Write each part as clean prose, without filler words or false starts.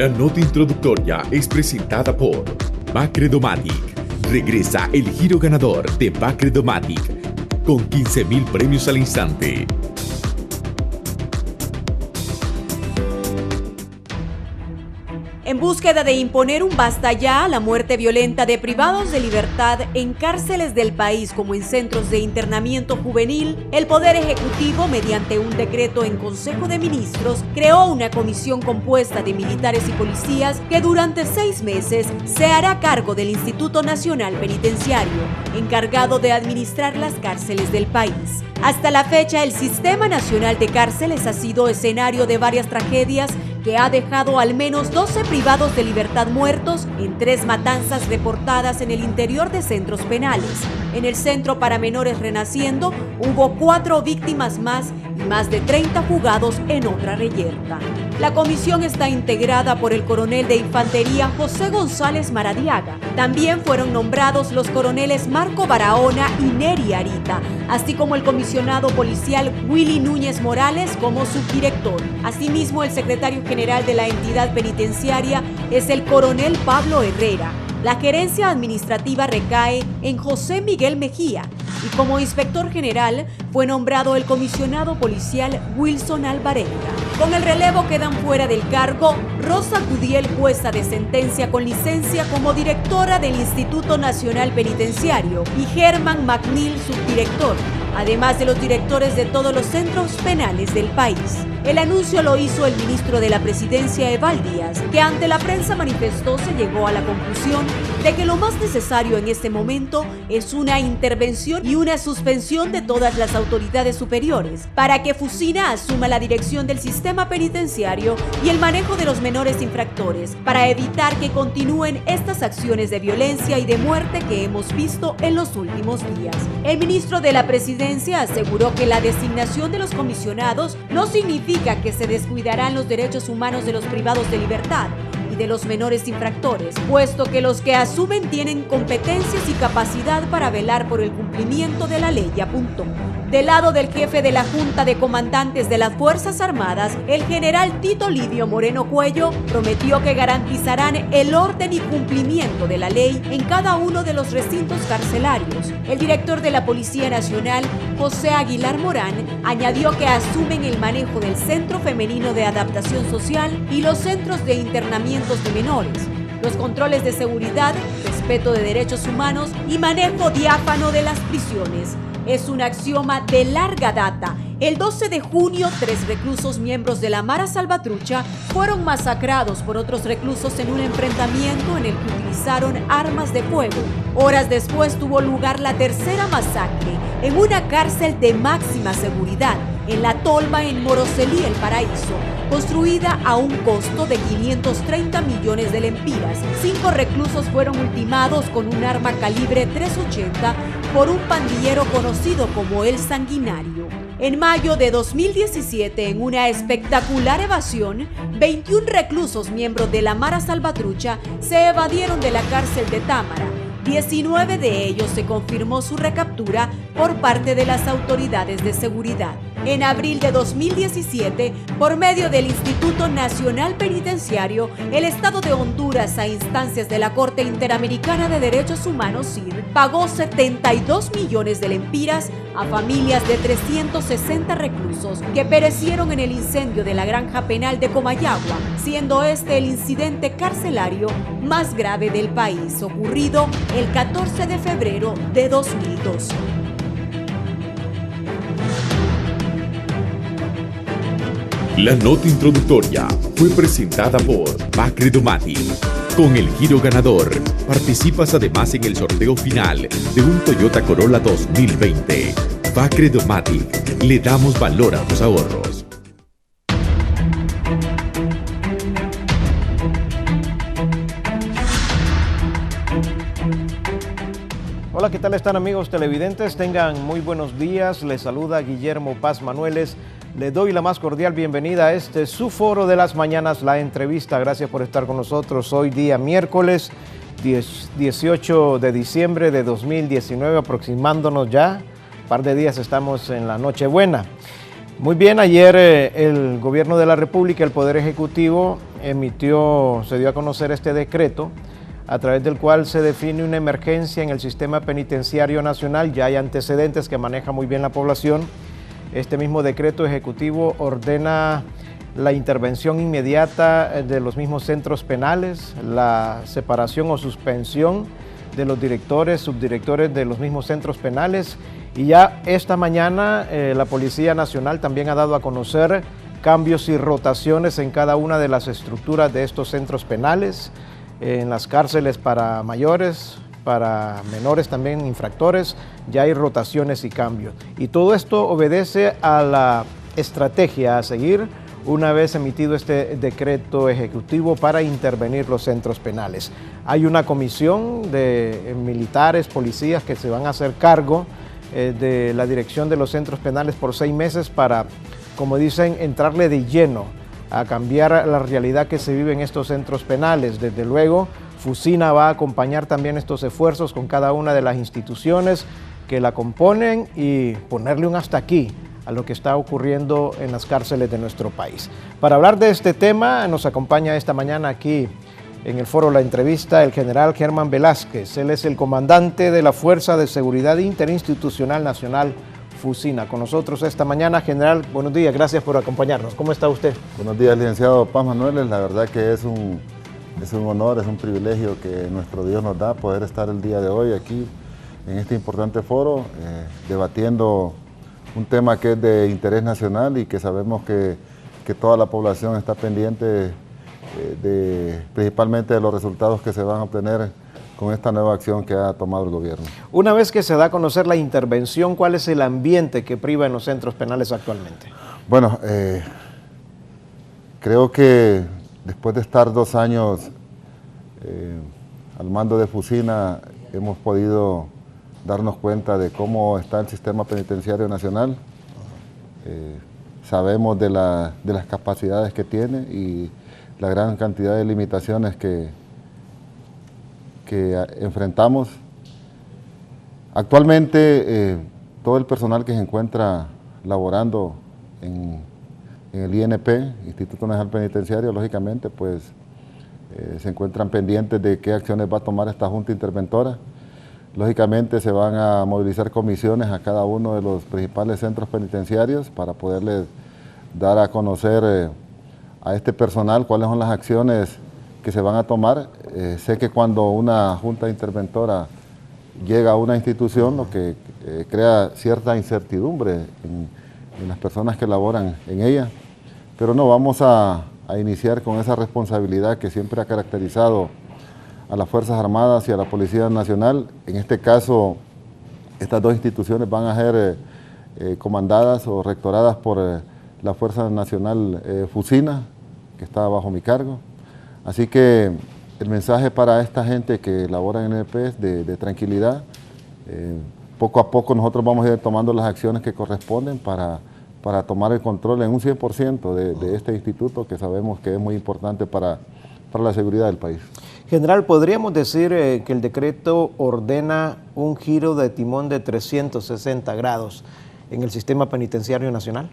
La nota introductoria es presentada por Bacredomatic. Regresa el giro ganador de Bacredomatic con 15.000 premios al instante. En búsqueda de imponer un basta ya a la muerte violenta de privados de libertad en cárceles del país como en centros de internamiento juvenil, el Poder Ejecutivo, mediante un decreto en Consejo de Ministros, creó una comisión compuesta de militares y policías que durante 6 meses se hará cargo del Instituto Nacional Penitenciario, encargado de administrar las cárceles del país. Hasta la fecha, el Sistema Nacional de Cárceles ha sido escenario de varias tragedias que ha dejado al menos 12 privados de libertad muertos en 3 matanzas reportadas en el interior de centros penales. En el Centro para Menores Renaciendo hubo 4 víctimas más y más de 30 fugados en otra reyerta. La comisión está integrada por el coronel de Infantería José González Maradiaga. También fueron nombrados los coroneles Marco Barahona y Neri Arita, así como el comisionado policial Willy Núñez Morales como subdirector. Asimismo, el secretario general de la entidad penitenciaria es el coronel Pablo Herrera. La gerencia administrativa recae en José Miguel Mejía y como inspector general fue nombrado el comisionado policial Wilson Alvarenga. Con el relevo quedan fuera del cargo Rosa Cudiel, jueza de sentencia con licencia como directora del Instituto Nacional Penitenciario, y Germán McNeil, subdirector, además de los directores de todos los centros penales del país. El anuncio lo hizo el ministro de la Presidencia, Eval Díaz, que ante la prensa manifestó se llegó a la conclusión de que lo más necesario en este momento es una intervención y una suspensión de todas las autoridades superiores para que Fusina asuma la dirección del sistema penitenciario y el manejo de los menores infractores, para evitar que continúen estas acciones de violencia y de muerte que hemos visto en los últimos días. El ministro de la Presidencia aseguró que la designación de los comisionados no significa que se descuidarán los derechos humanos de los privados de libertad y de los menores infractores, puesto que los que asumen tienen competencias y capacidad para velar por el cumplimiento de la ley, apuntó. Del lado del jefe de la Junta de Comandantes de las Fuerzas Armadas, el general Tito Livio Moreno Cuello prometió que garantizarán el orden y cumplimiento de la ley en cada uno de los recintos carcelarios. El director de la Policía Nacional, José Aguilar Morán, añadió que asumen el manejo del Centro Femenino de Adaptación Social y los centros de internamientos de menores, los controles de seguridad, respeto de derechos humanos y manejo diáfano de las prisiones. Es un axioma de larga data. El 12 de junio, 3 reclusos miembros de la Mara Salvatrucha fueron masacrados por otros reclusos en un enfrentamiento en el que utilizaron armas de fuego. Horas después tuvo lugar la tercera masacre en una cárcel de máxima seguridad, en La Tolva, en Moroselí, El Paraíso, construida a un costo de 530 millones de lempiras. 5 reclusos fueron ultimados con un arma calibre .380 por un pandillero conocido como El Sanguinario. En mayo de 2017, en una espectacular evasión, 21 reclusos miembros de la Mara Salvatrucha se evadieron de la cárcel de Támara. 19 de ellos se confirmó su recaptura por parte de las autoridades de seguridad. En abril de 2017, por medio del Instituto Nacional Penitenciario, el Estado de Honduras, a instancias de la Corte Interamericana de Derechos Humanos, CIR, pagó 72 millones de lempiras a familias de 360 reclusos que perecieron en el incendio de la granja penal de Comayagua, siendo este el incidente carcelario más grave del país, ocurrido el 14 de febrero de 2012. La nota introductoria fue presentada por Bacredomatic. Con el giro ganador, participas además en el sorteo final de un Toyota Corolla 2020. Bacredomatic, le damos valor a tus ahorros. Hola, ¿qué tal están, amigos televidentes? Tengan muy buenos días. Les saluda Guillermo Paz Manueles. Le doy la más cordial bienvenida a este su foro de las mañanas, la entrevista. Gracias por estar con nosotros. Hoy día miércoles 18 de diciembre de 2019, aproximándonos ya. Un par de días estamos en la Nochebuena. Muy bien, ayer el Gobierno de la República, el Poder Ejecutivo, se dio a conocer este decreto a través del cual se define una emergencia en el sistema penitenciario nacional. Ya hay antecedentes que maneja muy bien la población. Este mismo decreto ejecutivo ordena la intervención inmediata de los mismos centros penales, la separación o suspensión de los directores, subdirectores de los mismos centros penales. Y ya esta mañana la Policía Nacional también ha dado a conocer cambios y rotaciones en cada una de las estructuras de estos centros penales, en las cárceles para mayores, para menores también infractores, ya hay rotaciones y cambios. Y todo esto obedece a la estrategia a seguir una vez emitido este decreto ejecutivo para intervenir los centros penales. Hay una comisión de militares, policías que se van a hacer cargo de la dirección de los centros penales por 6 meses para, como dicen, entrarle de lleno a cambiar la realidad que se vive en estos centros penales. Desde luego, Fusina va a acompañar también estos esfuerzos con cada una de las instituciones que la componen y ponerle un hasta aquí a lo que está ocurriendo en las cárceles de nuestro país. Para hablar de este tema, nos acompaña esta mañana aquí en el foro La Entrevista el general Germán Velázquez. Él es el comandante de la Fuerza de Seguridad Interinstitucional Nacional, Fusina. Con nosotros esta mañana. General, buenos días, gracias por acompañarnos. ¿Cómo está usted? Buenos días, licenciado Paz Manueles. La verdad que es un honor, es un privilegio que nuestro Dios nos da poder estar el día de hoy aquí en este importante foro, debatiendo un tema que es de interés nacional y que sabemos que toda la población está pendiente principalmente de los resultados que se van a obtener con esta nueva acción que ha tomado el gobierno. Una vez que se da a conocer la intervención, ¿cuál es el ambiente que priva en los centros penales actualmente? Bueno, creo que después de estar 2 años al mando de Fusina, hemos podido darnos cuenta de cómo está el sistema penitenciario nacional. Sabemos de las capacidades que tiene y la gran cantidad de limitaciones que enfrentamos. Actualmente, todo el personal que se encuentra laborando en el INP, Instituto Nacional Penitenciario, lógicamente, pues se encuentran pendientes de qué acciones va a tomar esta Junta Interventora. Lógicamente se van a movilizar comisiones a cada uno de los principales centros penitenciarios para poderles dar a conocer a este personal cuáles son las acciones que se van a tomar. Sé que cuando una junta interventora llega a una institución, lo que crea cierta incertidumbre en las personas que laboran en ella, pero no, vamos a iniciar con esa responsabilidad que siempre ha caracterizado a las Fuerzas Armadas y a la Policía Nacional. En este caso, estas 2 instituciones van a ser comandadas o rectoradas por la Fuerza Nacional Fusina, que está bajo mi cargo. Así que el mensaje para esta gente que labora en el INP es de tranquilidad. Poco a poco nosotros vamos a ir tomando las acciones que corresponden para tomar el control en un 100% de este instituto, que sabemos que es muy importante para la seguridad del país. General, ¿podríamos decir que el decreto ordena un giro de timón de 360 grados en el sistema penitenciario nacional?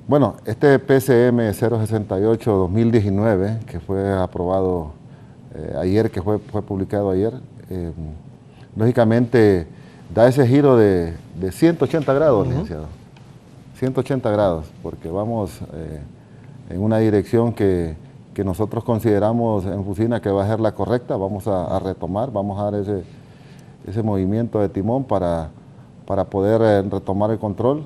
Bueno, este PCM 068-2019, que fue aprobado ayer, que fue publicado ayer, lógicamente da ese giro de 180 grados, licenciado. 180 grados, porque vamos en una dirección que nosotros consideramos en Fusina que va a ser la correcta. Vamos a retomar, vamos a dar ese movimiento de timón para poder retomar el control.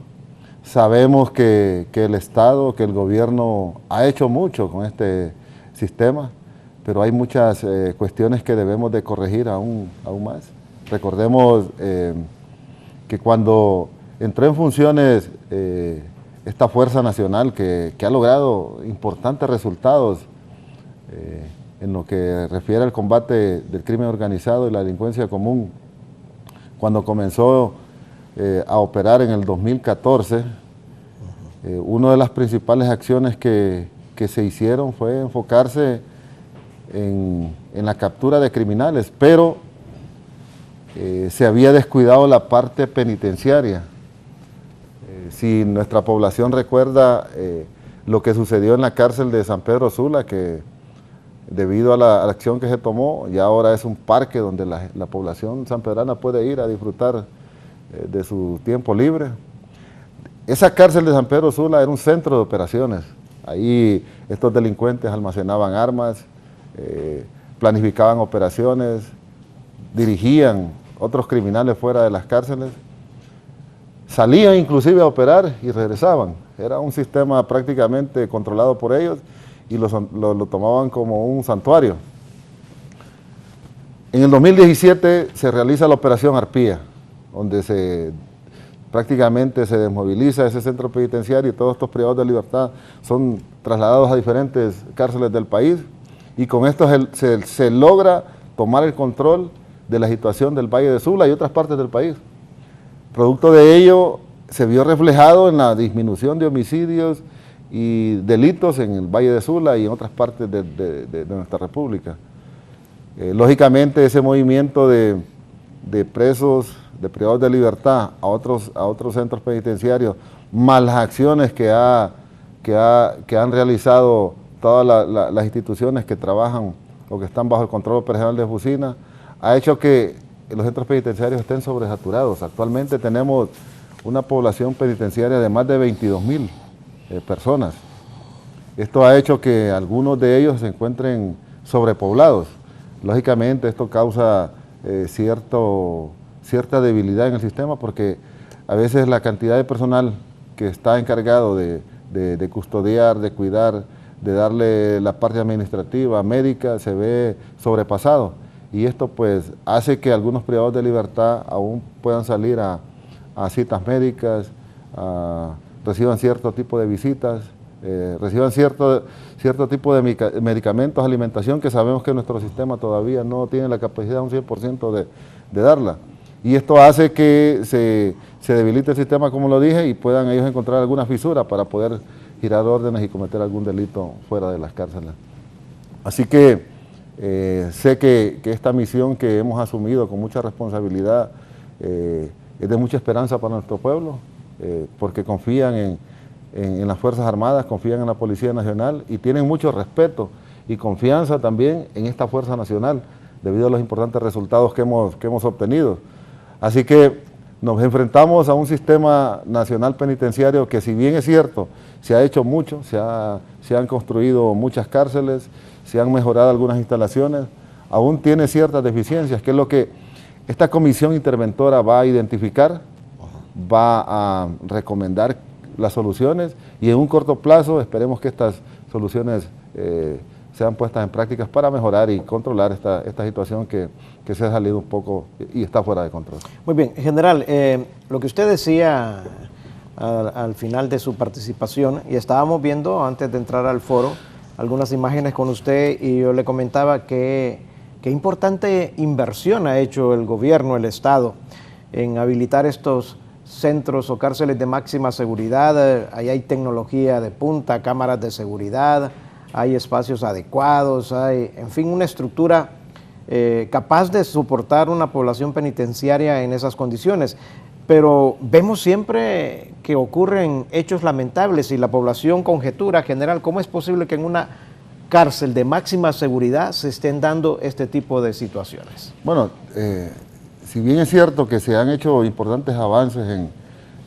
Sabemos que el Estado, que el gobierno ha hecho mucho con este sistema, pero hay muchas cuestiones que debemos de corregir aún más. Recordemos que cuando entró en funciones esta Fuerza Nacional, que ha logrado importantes resultados en lo que refiere al combate del crimen organizado y la delincuencia común, cuando comenzó a operar en el 2014, una de las principales acciones que se hicieron fue enfocarse en la captura de criminales, pero se había descuidado la parte penitenciaria. Si nuestra población recuerda lo que sucedió en la cárcel de San Pedro Sula, que debido a la acción que se tomó, ya ahora es un parque donde la población sanpedrana puede ir a disfrutar de su tiempo libre. Esa cárcel de San Pedro Sula era un centro de operaciones. Ahí estos delincuentes almacenaban armas, planificaban operaciones, dirigían otros criminales fuera de las cárceles, salían inclusive a operar y regresaban. Era un sistema prácticamente controlado por ellos y lo tomaban como un santuario. En el 2017 se realiza la operación Arpía, donde prácticamente se desmoviliza ese centro penitenciario y todos estos privados de libertad son trasladados a diferentes cárceles del país, y con esto se logra tomar el control de la situación del Valle de Sula y otras partes del país. Producto de ello se vio reflejado en la disminución de homicidios y delitos en el Valle de Sula y en otras partes de nuestra república. Lógicamente ese movimiento de presos, de privados de libertad a otros centros penitenciarios, más las acciones que han realizado todas las instituciones que trabajan o que están bajo el control operacional de Fusina, ha hecho que los centros penitenciarios estén sobresaturados. Actualmente tenemos una población penitenciaria de más de 22,000 personas. Esto ha hecho que algunos de ellos se encuentren sobrepoblados. Lógicamente esto causa cierta debilidad en el sistema, porque a veces la cantidad de personal que está encargado de custodiar, de cuidar, de darle la parte administrativa, médica, se ve sobrepasado. Y esto pues hace que algunos privados de libertad aún puedan salir a citas médicas, reciban cierto tipo de visitas, reciban cierto tipo de medicamentos, alimentación, que sabemos que nuestro sistema todavía no tiene la capacidad un 100% de darla. Y esto hace que se debilite el sistema, como lo dije, y puedan ellos encontrar alguna fisura para poder girar órdenes y cometer algún delito fuera de las cárceles. Así que sé que esta misión que hemos asumido con mucha responsabilidad es de mucha esperanza para nuestro pueblo, porque confían en las Fuerzas Armadas, confían en la Policía Nacional y tienen mucho respeto y confianza también en esta Fuerza Nacional, debido a los importantes resultados que hemos obtenido. Así que nos enfrentamos a un sistema nacional penitenciario que, si bien es cierto, se ha hecho mucho, se han construido muchas cárceles, se han mejorado algunas instalaciones, aún tiene ciertas deficiencias, que es lo que esta comisión interventora va a identificar, va a recomendar las soluciones, y en un corto plazo esperemos que estas soluciones sean puestas en prácticas para mejorar y controlar esta situación que se ha salido un poco y está fuera de control. Muy bien, general, lo que usted decía al final de su participación, y estábamos viendo antes de entrar al foro algunas imágenes con usted, y yo le comentaba que qué importante inversión ha hecho el gobierno, el Estado, en habilitar estos centros o cárceles de máxima seguridad. Ahí hay tecnología de punta, cámaras de seguridad, hay espacios adecuados, hay, en fin, una estructura capaz de soportar una población penitenciaria en esas condiciones. Pero vemos siempre que ocurren hechos lamentables y la población conjetura, general, ¿cómo es posible que en una cárcel de máxima seguridad se estén dando este tipo de situaciones? Bueno, si bien es cierto que se han hecho importantes avances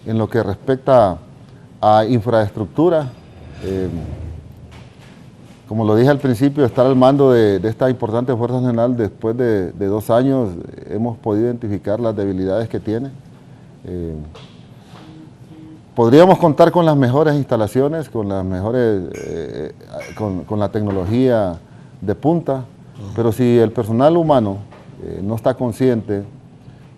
en lo que respecta a infraestructura, como lo dije al principio, estar al mando de esta importante Fuerza Nacional después de 2 años, hemos podido identificar las debilidades que tiene. Podríamos contar con las mejores instalaciones, con las mejores, con la tecnología de punta, pero si el personal humano no está consciente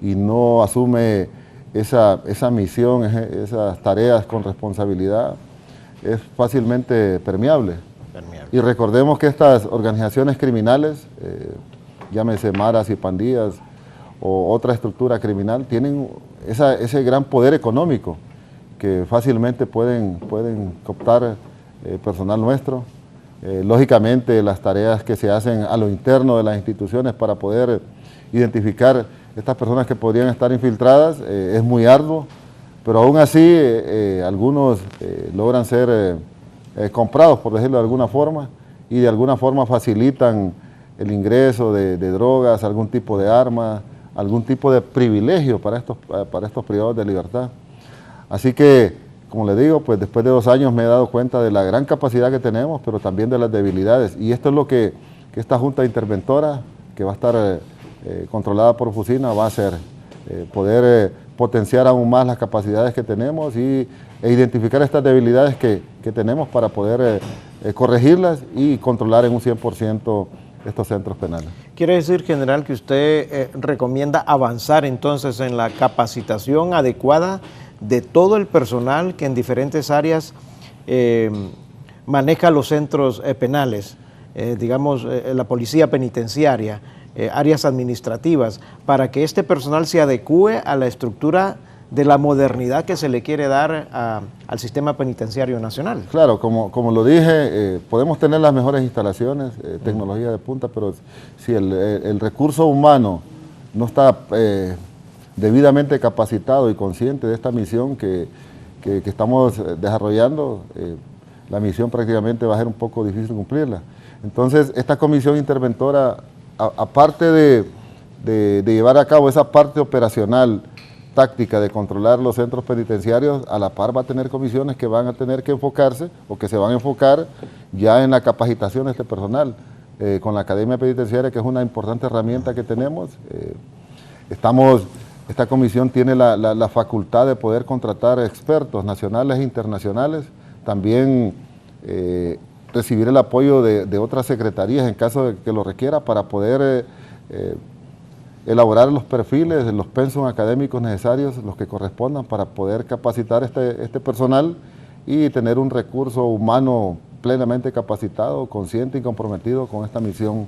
y no asume esa misión, esas tareas con responsabilidad, es fácilmente permeable. Y recordemos que estas organizaciones criminales, llámese maras y pandillas o otra estructura criminal, tienen ese gran poder económico que fácilmente pueden cooptar personal nuestro. Lógicamente las tareas que se hacen a lo interno de las instituciones para poder identificar estas personas que podrían estar infiltradas es muy arduo. pero aún así algunos logran ser comprados, por decirlo de alguna forma, y de alguna forma facilitan el ingreso de drogas, algún tipo de arma, algún tipo de privilegio para estos privados de libertad. Así que, como les digo, pues después de 2 años me he dado cuenta de la gran capacidad que tenemos, pero también de las debilidades. Y esto es lo que esta Junta Interventora, que va a estar controlada por Fusina, va a hacer. Poder potenciar aún más las capacidades que tenemos e identificar estas debilidades que tenemos para poder corregirlas y controlar en un 100% estos centros penales. ¿Quiere decir, general, que usted recomienda avanzar entonces en la capacitación adecuada de todo el personal que en diferentes áreas maneja los centros penales, digamos la policía penitenciaria, áreas administrativas, para que este personal se adecue a la estructura de la modernidad que se le quiere dar al sistema penitenciario nacional? Claro, como lo dije, podemos tener las mejores instalaciones, tecnología de punta, pero si el recurso humano no está debidamente capacitado y consciente de esta misión que estamos desarrollando, la misión prácticamente va a ser un poco difícil cumplirla. Entonces, esta comisión interventora, aparte de llevar a cabo esa parte operacional, táctica de controlar los centros penitenciarios, a la par va a tener comisiones que van a tener que enfocarse o que se van a enfocar ya en la capacitación de este personal, con la Academia Penitenciaria, que es una importante herramienta que tenemos. Esta comisión tiene la facultad de poder contratar expertos nacionales e internacionales, también recibir el apoyo de otras secretarías en caso de que lo requiera para poder elaborar los perfiles, los pensum académicos necesarios, los que correspondan para poder capacitar este personal y tener un recurso humano plenamente capacitado, consciente y comprometido con esta misión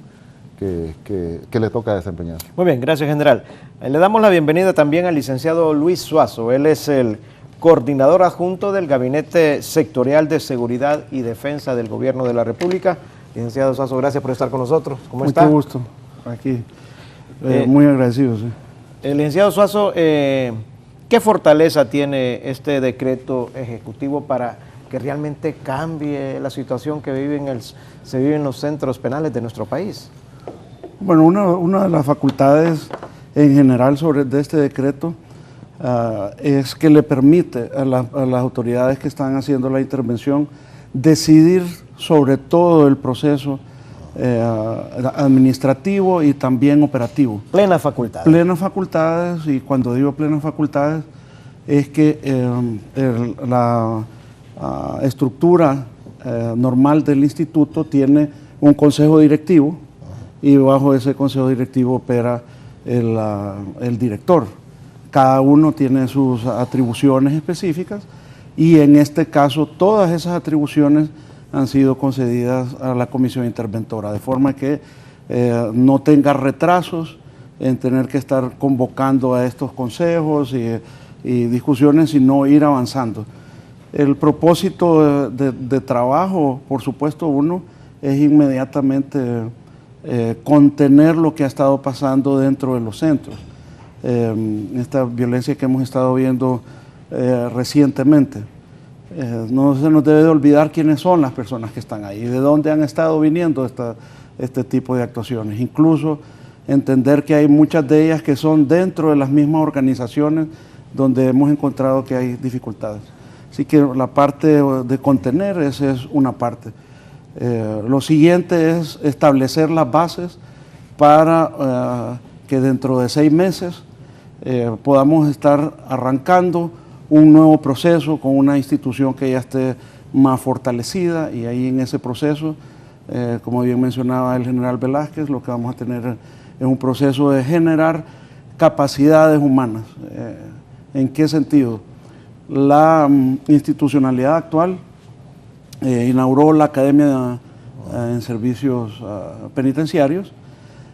que le toca desempeñar. Muy bien, gracias, general. Le damos la bienvenida también al licenciado Luis Suazo. Él es el coordinador adjunto del Gabinete Sectorial de Seguridad y Defensa del Gobierno de la República. Licenciado Suazo, gracias por estar con nosotros. ¿Cómo está? Mucho gusto, aquí. Muy agradecido, sí. Licenciado Suazo, ¿qué fortaleza tiene este decreto ejecutivo para que realmente cambie la situación que se vive en los centros penales de nuestro país? Bueno, una de las facultades en general de este decreto es que le permite a las autoridades que están haciendo la intervención decidir sobre todo el proceso administrativo y también operativo. Plenas facultades. Plenas facultades, y cuando digo plenas facultades es que la estructura normal del instituto tiene un consejo directivo y bajo ese consejo directivo opera el director. Cada uno tiene sus atribuciones específicas y en este caso todas esas atribuciones han sido concedidas a la comisión interventora, de forma que no tenga retrasos en tener que estar convocando a estos consejos y discusiones, sino ir avanzando. El propósito de trabajo, por supuesto, uno, es inmediatamente contener lo que ha estado pasando dentro de los centros. Esta violencia que hemos estado viendo recientemente. No se nos debe de olvidar quiénes son las personas que están ahí, de dónde han estado viniendo este tipo de actuaciones. Incluso entender que hay muchas de ellas que son dentro de las mismas organizaciones donde hemos encontrado que hay dificultades. Así que la parte de contener, esa es una parte. Lo siguiente es establecer las bases para que dentro de 6 meses podamos estar arrancando un nuevo proceso con una institución que ya esté más fortalecida, y ahí en ese proceso, como bien mencionaba el general Velázquez, lo que vamos a tener es un proceso de generar capacidades humanas. ¿En qué sentido? La institucionalidad actual inauguró la Academia en Servicios Penitenciarios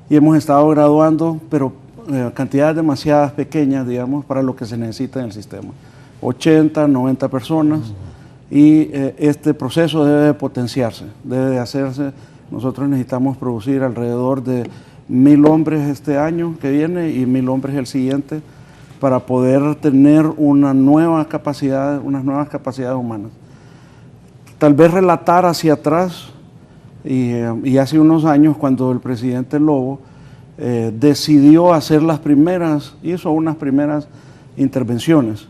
y hemos estado graduando, pero cantidades demasiadas pequeñas, digamos, para lo que se necesita en el sistema. 80, 90 personas, y este proceso debe de potenciarse, debe de hacerse. Nosotros necesitamos producir alrededor de 1000 hombres este año que viene y 1000 hombres el siguiente, para poder tener unas nuevas capacidades humanas. Tal vez relatar hacia atrás, y hace unos años cuando el presidente Lobo decidió hacer hizo unas primeras intervenciones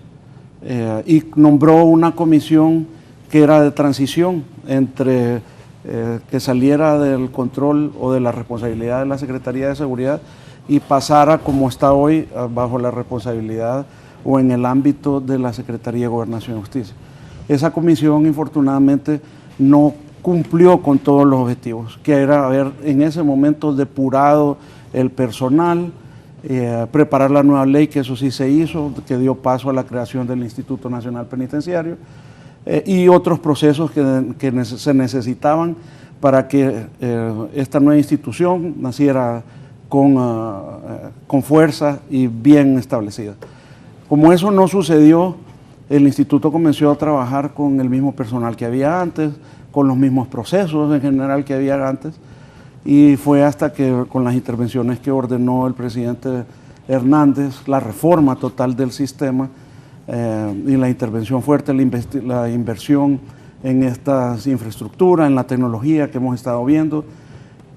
y nombró una comisión que era de transición entre que saliera del control o de la responsabilidad de la Secretaría de Seguridad y pasara, como está hoy, bajo la responsabilidad o en el ámbito de la Secretaría de Gobernación y Justicia. Esa comisión, infortunadamente, no cumplió con todos los objetivos, que era haber en ese momento depurado el personal, preparar la nueva ley, que eso sí se hizo, que dio paso a la creación del Instituto Nacional Penitenciario, y otros procesos que se necesitaban para que esta nueva institución naciera con fuerza y bien establecida. Como eso no sucedió, el instituto comenzó a trabajar con el mismo personal que había antes, con los mismos procesos en general que había antes, y fue hasta que con las intervenciones que ordenó el presidente Hernández, la reforma total del sistema y la intervención fuerte, la inversión en estas infraestructuras, en la tecnología que hemos estado viendo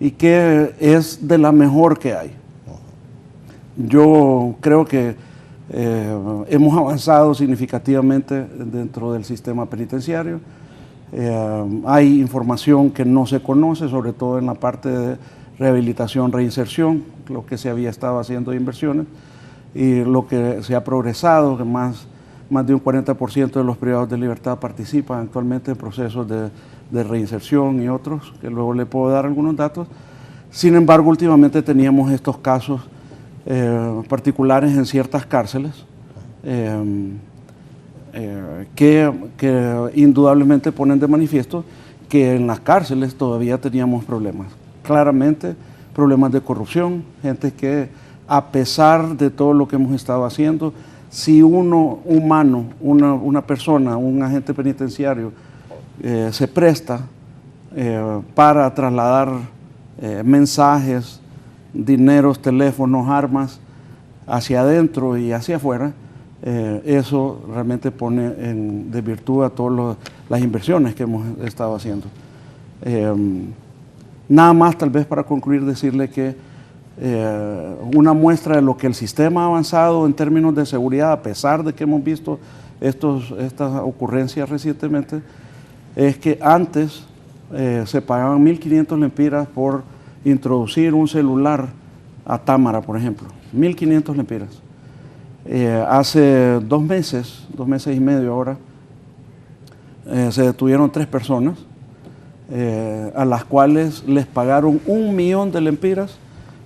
y que es de la mejor que hay. Yo creo que hemos avanzado significativamente dentro del sistema penitenciario. Hay información que no se conoce, sobre todo en la parte de rehabilitación, reinserción, lo que se había estado haciendo de inversiones y lo que se ha progresado, que más de un 40% de los privados de libertad participan actualmente en procesos de reinserción y otros, que luego le puedo dar algunos datos. Sin embargo, últimamente teníamos estos casos particulares en ciertas cárceles que indudablemente ponen de manifiesto que en las cárceles todavía teníamos problemas. Claramente, problemas de corrupción, gente que a pesar de todo lo que hemos estado haciendo, si una persona, un agente penitenciario se presta para trasladar mensajes, dineros, teléfonos, armas hacia adentro y hacia afuera, eso realmente pone de virtud a todas las inversiones que hemos estado haciendo. Nada más, tal vez para concluir, decirle que una muestra de lo que el sistema ha avanzado en términos de seguridad, a pesar de que hemos visto estas ocurrencias recientemente, es que antes se pagaban 1.500 lempiras por introducir un celular a Támara, por ejemplo, 1.500 lempiras. Hace 2 meses y medio ahora, se detuvieron 3 personas a las cuales les pagaron 1.000.000 de lempiras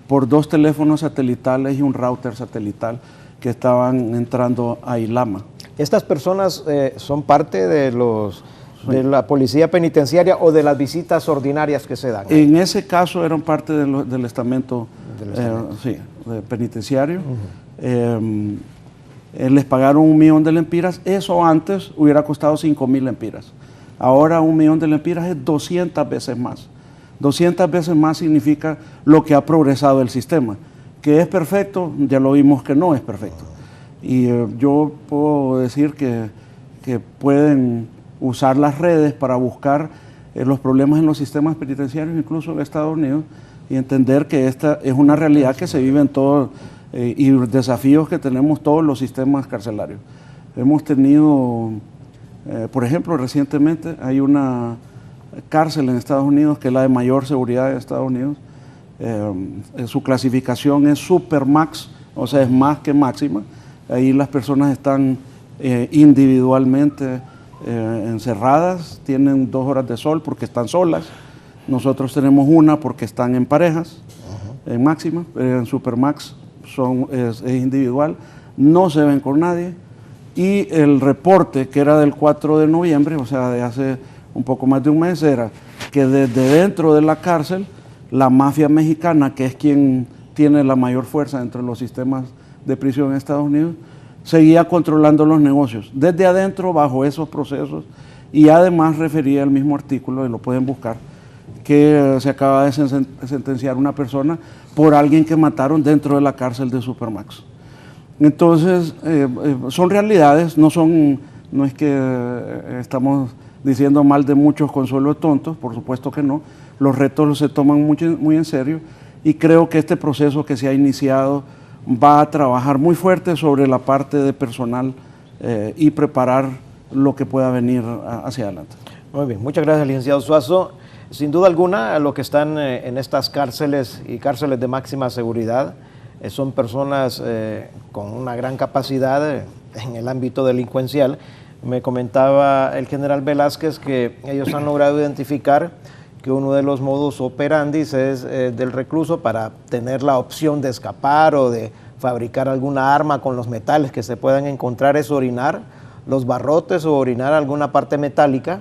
por 2 teléfonos satelitales y un router satelital que estaban entrando a Ilama. ¿Estas personas son parte de la policía penitenciaria o de las visitas ordinarias que se dan? En ese caso eran parte del estamento, penitenciario. Les pagaron 1.000.000 de lempiras. Eso antes hubiera costado 5.000 lempiras. Ahora 1.000.000 de lempiras es 200 veces más. 200 veces más significa lo que ha progresado el sistema. ¿Que es perfecto? Ya lo vimos que no es perfecto. Y yo puedo decir que pueden usar las redes para buscar los problemas en los sistemas penitenciarios, incluso en Estados Unidos, y entender que esta es una realidad que se vive en todos y desafíos que tenemos todos los sistemas carcelarios. Hemos tenido, por ejemplo, recientemente hay una cárcel en Estados Unidos que es la de mayor seguridad de Estados Unidos. Su clasificación es Supermax, o sea, es más que máxima. Ahí las personas están individualmente encerradas, tienen 2 horas de sol porque están solas. Nosotros tenemos 1 porque están en parejas, en máxima, en Supermax es individual, no se ven con nadie. Y el reporte que era del 4 de noviembre, o sea, de hace un poco más de un mes, era que desde dentro de la cárcel, la mafia mexicana, que es quien tiene la mayor fuerza dentro de los sistemas de prisión en Estados Unidos, seguía controlando los negocios, desde adentro, bajo esos procesos, y además refería el mismo artículo, y lo pueden buscar, que se acaba de sentenciar una persona por alguien que mataron dentro de la cárcel de Supermax. Entonces, son realidades, no es que estamos diciendo mal de muchos consuelos tontos, por supuesto que no. Los retos se toman muy en serio y creo que este proceso que se ha iniciado va a trabajar muy fuerte sobre la parte de personal y preparar lo que pueda venir hacia adelante. Muy bien, muchas gracias, licenciado Suazo. Sin duda alguna, los que están en estas cárceles y cárceles de máxima seguridad son personas con una gran capacidad en el ámbito delincuencial. Me comentaba el general Velázquez que ellos han logrado identificar que uno de los modus operandi es del recluso para tener la opción de escapar o de fabricar alguna arma con los metales que se puedan encontrar, es orinar los barrotes o orinar alguna parte metálica,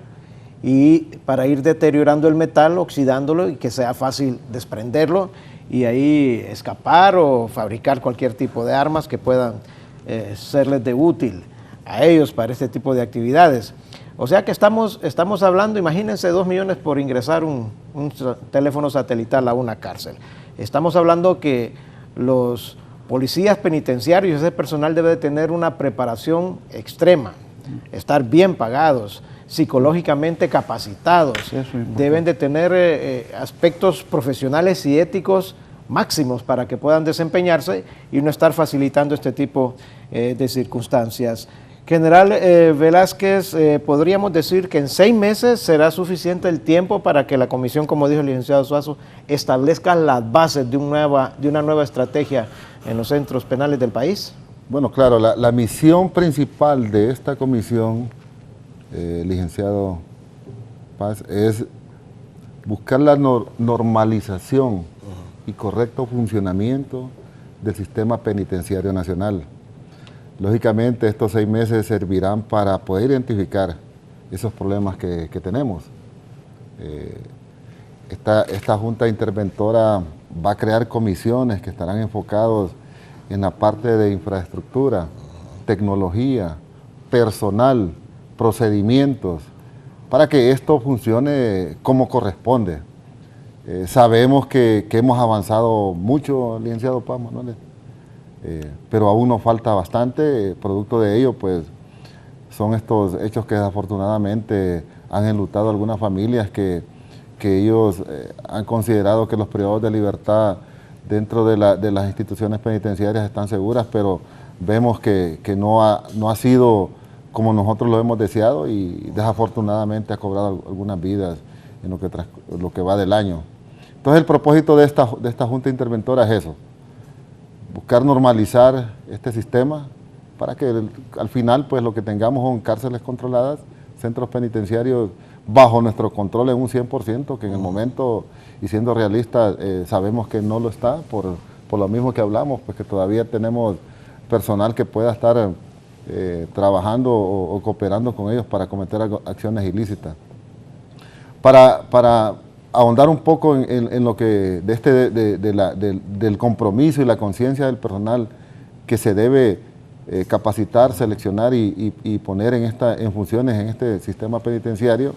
y para ir deteriorando el metal, oxidándolo y que sea fácil desprenderlo y ahí escapar o fabricar cualquier tipo de armas que puedan serles de útil a ellos para este tipo de actividades. O sea que estamos hablando, imagínense, 2 millones por ingresar un teléfono satelital a una cárcel. Estamos hablando que los policías penitenciarios, ese personal debe de tener una preparación extrema, estar bien pagados, psicológicamente capacitados, deben de tener aspectos profesionales y éticos máximos para que puedan desempeñarse y no estar facilitando este tipo de circunstancias. General Velázquez, podríamos decir que en 6 meses será suficiente el tiempo para que la comisión, como dijo el licenciado Suazo, establezca las bases de una nueva estrategia en los centros penales del país. Bueno, claro, la misión principal de esta comisión, licenciado Paz, es buscar la normalización y correcto funcionamiento del sistema penitenciario nacional. Lógicamente, estos 6 meses servirán para poder identificar esos problemas que tenemos. Esta Junta Interventora va a crear comisiones que estarán enfocados en la parte de infraestructura, tecnología, personal, procedimientos, para que esto funcione como corresponde. Sabemos que hemos avanzado mucho, licenciado Paz Manuel, pero aún nos falta bastante. Producto de ello, pues, son estos hechos que desafortunadamente han enlutado a algunas familias que ellos han considerado que los privados de libertad dentro de las instituciones penitenciarias están seguras, pero vemos que no ha sido como nosotros lo hemos deseado y desafortunadamente ha cobrado algunas vidas en lo que va del año. Entonces el propósito de esta Junta Interventora es eso, buscar normalizar este sistema para que al final pues lo que tengamos son cárceles controladas, centros penitenciarios bajo nuestro control en un 100%, que en el momento, y siendo realistas, sabemos que no lo está, por lo mismo que hablamos, pues que todavía tenemos personal que pueda estar trabajando o cooperando con ellos para cometer acciones ilícitas. Para ahondar un poco en lo que del compromiso y la conciencia del personal que se debe capacitar, seleccionar y poner en funciones en este sistema penitenciario.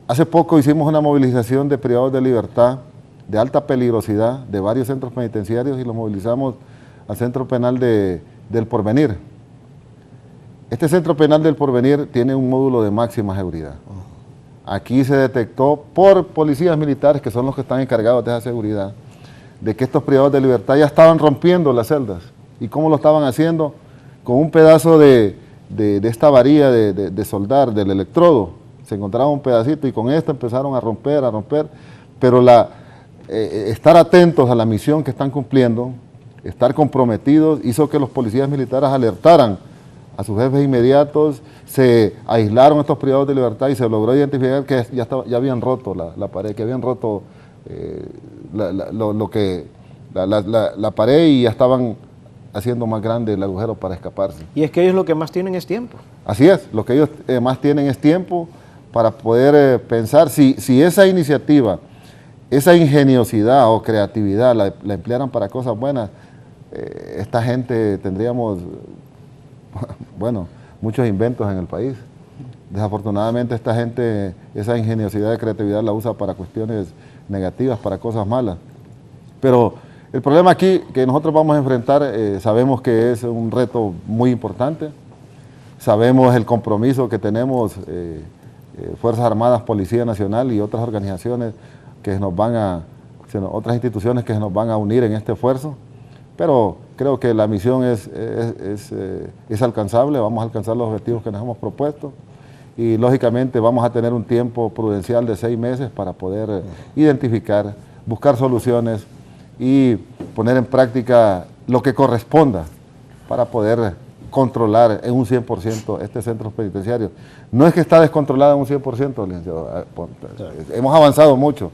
Hace poco hicimos una movilización de privados de libertad de alta peligrosidad de varios centros penitenciarios y los movilizamos al Centro Penal del Porvenir. Este Centro Penal del Porvenir tiene un módulo de máxima seguridad. Aquí se detectó por policías militares, que son los que están encargados de esa seguridad, de que estos privados de libertad ya estaban rompiendo las celdas. ¿Y cómo lo estaban haciendo? Con un pedazo de esta varilla de soldar, del electrodo. Se encontraba un pedacito y con esto empezaron a romper, pero estar atentos a la misión que están cumpliendo, estar comprometidos, hizo que los policías militares alertaran a sus jefes inmediatos, se aislaron estos privados de libertad y se logró identificar que ya habían roto la pared, que habían roto la pared y ya estaban haciendo más grande el agujero para escaparse. Y es que ellos lo que más tienen es tiempo. Así es, lo que ellos más tienen es tiempo para poder pensar si esa iniciativa, esa ingeniosidad o creatividad la emplearan para cosas buenas, esta gente tendríamos, bueno, muchos inventos en el país. Desafortunadamente esta gente, esa ingeniosidad y creatividad la usa para cuestiones negativas, para cosas malas. Pero El problema aquí que nosotros vamos a enfrentar, sabemos que es un reto muy importante, sabemos el compromiso que tenemos Fuerzas Armadas, Policía Nacional y otras organizaciones que nos van a, otras instituciones que nos van a unir en este esfuerzo, pero creo que la misión es alcanzable, vamos a alcanzar los objetivos que nos hemos propuesto y lógicamente vamos a tener un tiempo prudencial de 6 meses para poder identificar, buscar soluciones y poner en práctica lo que corresponda para poder controlar en un 100% este centro penitenciario. No es que está descontrolado en un 100%, licenciado. Hemos avanzado mucho.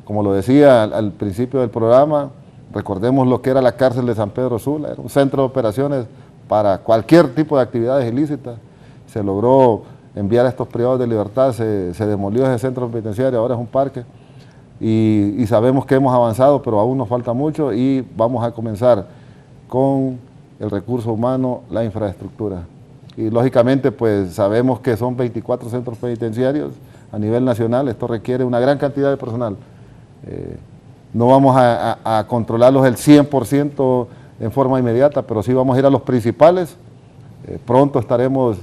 Como lo decía al principio del programa, recordemos lo que era la cárcel de San Pedro Sula, era un centro de operaciones para cualquier tipo de actividades ilícitas. Se logró enviar a estos privados de libertad, se demolió ese centro penitenciario, ahora es un parque. Y sabemos que hemos avanzado, pero aún nos falta mucho y vamos a comenzar con el recurso humano, la infraestructura. Y lógicamente pues sabemos que son 24 centros penitenciarios a nivel nacional, esto requiere una gran cantidad de personal. No vamos a controlarlos el 100% en forma inmediata, pero sí vamos a ir a los principales, pronto estaremos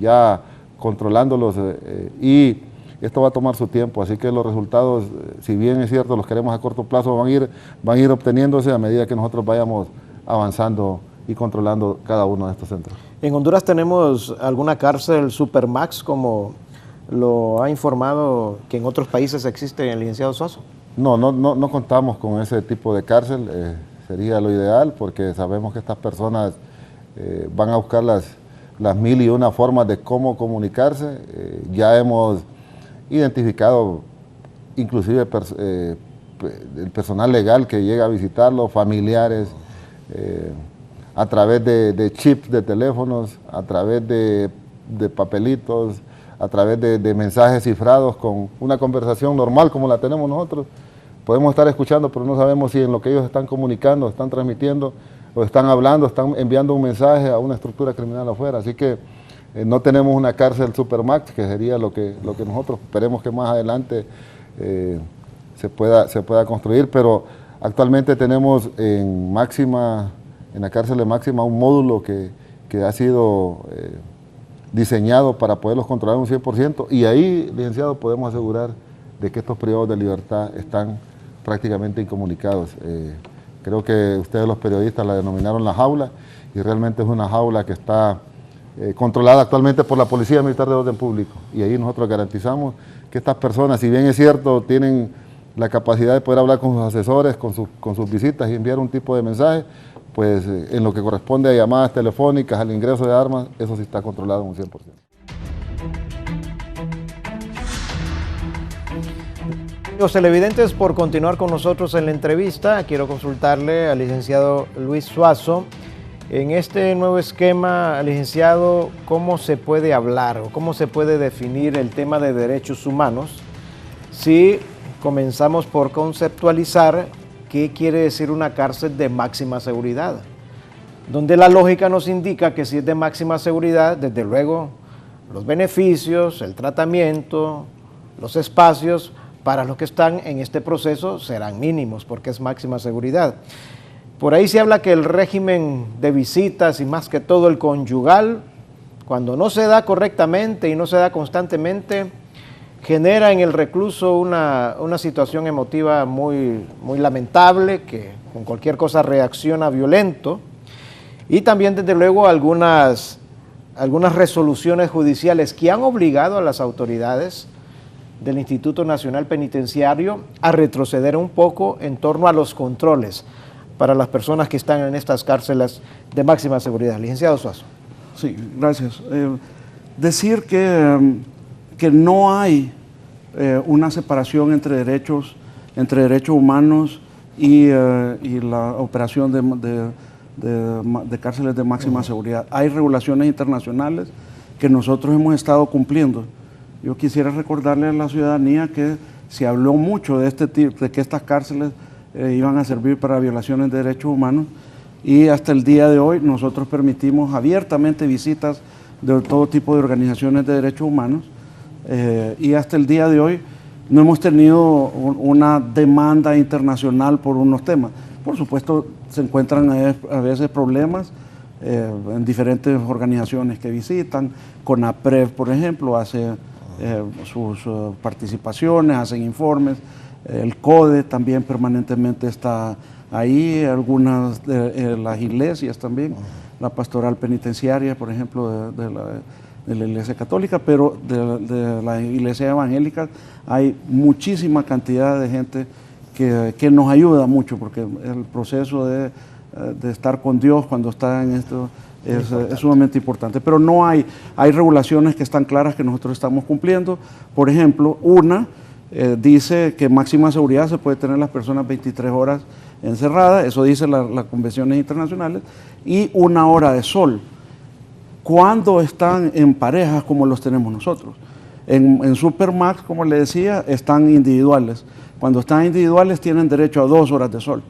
ya controlándolos y esto va a tomar su tiempo, así que los resultados, si bien es cierto, los queremos a corto plazo, van a ir obteniéndose a medida que nosotros vayamos avanzando y controlando cada uno de estos centros. En Honduras tenemos alguna cárcel Supermax, como lo ha informado que en otros países existe el licenciado Suazo. No contamos con ese tipo de cárcel, sería lo ideal porque sabemos que estas personas van a buscar las 1001 formas de cómo comunicarse. Ya hemos identificado inclusive el personal legal que llega a visitarlo, familiares, a través de chips de teléfonos, a través de papelitos, a través de mensajes cifrados con una conversación normal como la tenemos nosotros. Podemos estar escuchando, pero no sabemos si en lo que ellos están comunicando, están transmitiendo, o están hablando, están enviando un mensaje a una estructura criminal afuera. Así que no tenemos una cárcel Supermax, que sería lo que nosotros esperemos que más adelante se pueda construir, pero actualmente tenemos en la cárcel de Máxima un módulo que ha sido diseñado para poderlos controlar un 100%, y ahí, licenciado, podemos asegurar de que estos privados de libertad están prácticamente incomunicados. Creo que ustedes los periodistas la denominaron la jaula, y realmente es una jaula que está controlada actualmente por la Policía Militar de Orden Público, y ahí nosotros garantizamos que estas personas, si bien es cierto, tienen la capacidad de poder hablar con sus asesores, con sus visitas y enviar un tipo de mensaje, pues en lo que corresponde a llamadas telefónicas, al ingreso de armas, eso sí está controlado en un 100%. Los televidentes, por continuar con nosotros en la entrevista, quiero consultarle al licenciado Luis Suazo. En este nuevo esquema, licenciado, ¿cómo se puede hablar o cómo se puede definir el tema de derechos humanos si comenzamos por conceptualizar qué quiere decir una cárcel de máxima seguridad? Donde la lógica nos indica que si es de máxima seguridad, desde luego, los beneficios, el tratamiento, los espacios para los que están en este proceso serán mínimos porque es máxima seguridad. Por ahí se habla que el régimen de visitas y más que todo el conyugal, cuando no se da correctamente y no se da constantemente, genera en el recluso una situación emotiva muy lamentable, que con cualquier cosa reacciona violento, y también desde luego algunas resoluciones judiciales que han obligado a las autoridades del Instituto Nacional Penitenciario a retroceder un poco en torno a los controles para las personas que están en estas cárceles de máxima seguridad. Licenciado Suazo. Sí, gracias. Decir que no hay una separación entre derechos humanos y la operación de cárceles de máxima seguridad. Hay regulaciones internacionales que nosotros hemos estado cumpliendo. Yo quisiera recordarle a la ciudadanía que se habló mucho de que estas cárceles iban a servir para violaciones de derechos humanos, y hasta el día de hoy nosotros permitimos abiertamente visitas de todo tipo de organizaciones de derechos humanos, y hasta el día de hoy no hemos tenido una demanda internacional por unos temas. Por supuesto, se encuentran a veces problemas en diferentes organizaciones que visitan. CONAPRED, por ejemplo, hace sus participaciones, hacen informes. El CODE también permanentemente está ahí, algunas de las iglesias también, la pastoral penitenciaria, por ejemplo, de la Iglesia Católica, pero de la Iglesia Evangélica hay muchísima cantidad de gente que nos ayuda mucho, porque el proceso de estar con Dios cuando está en esto es sumamente importante. Pero no hay regulaciones que están claras que nosotros estamos cumpliendo. Por ejemplo, dice que máxima seguridad se puede tener las personas 23 horas encerradas, eso dice las convenciones internacionales, y 1 hora de sol, cuando están en parejas como los tenemos nosotros. En Supermax, como le decía, están individuales. Cuando están individuales tienen derecho a 2 horas de sol.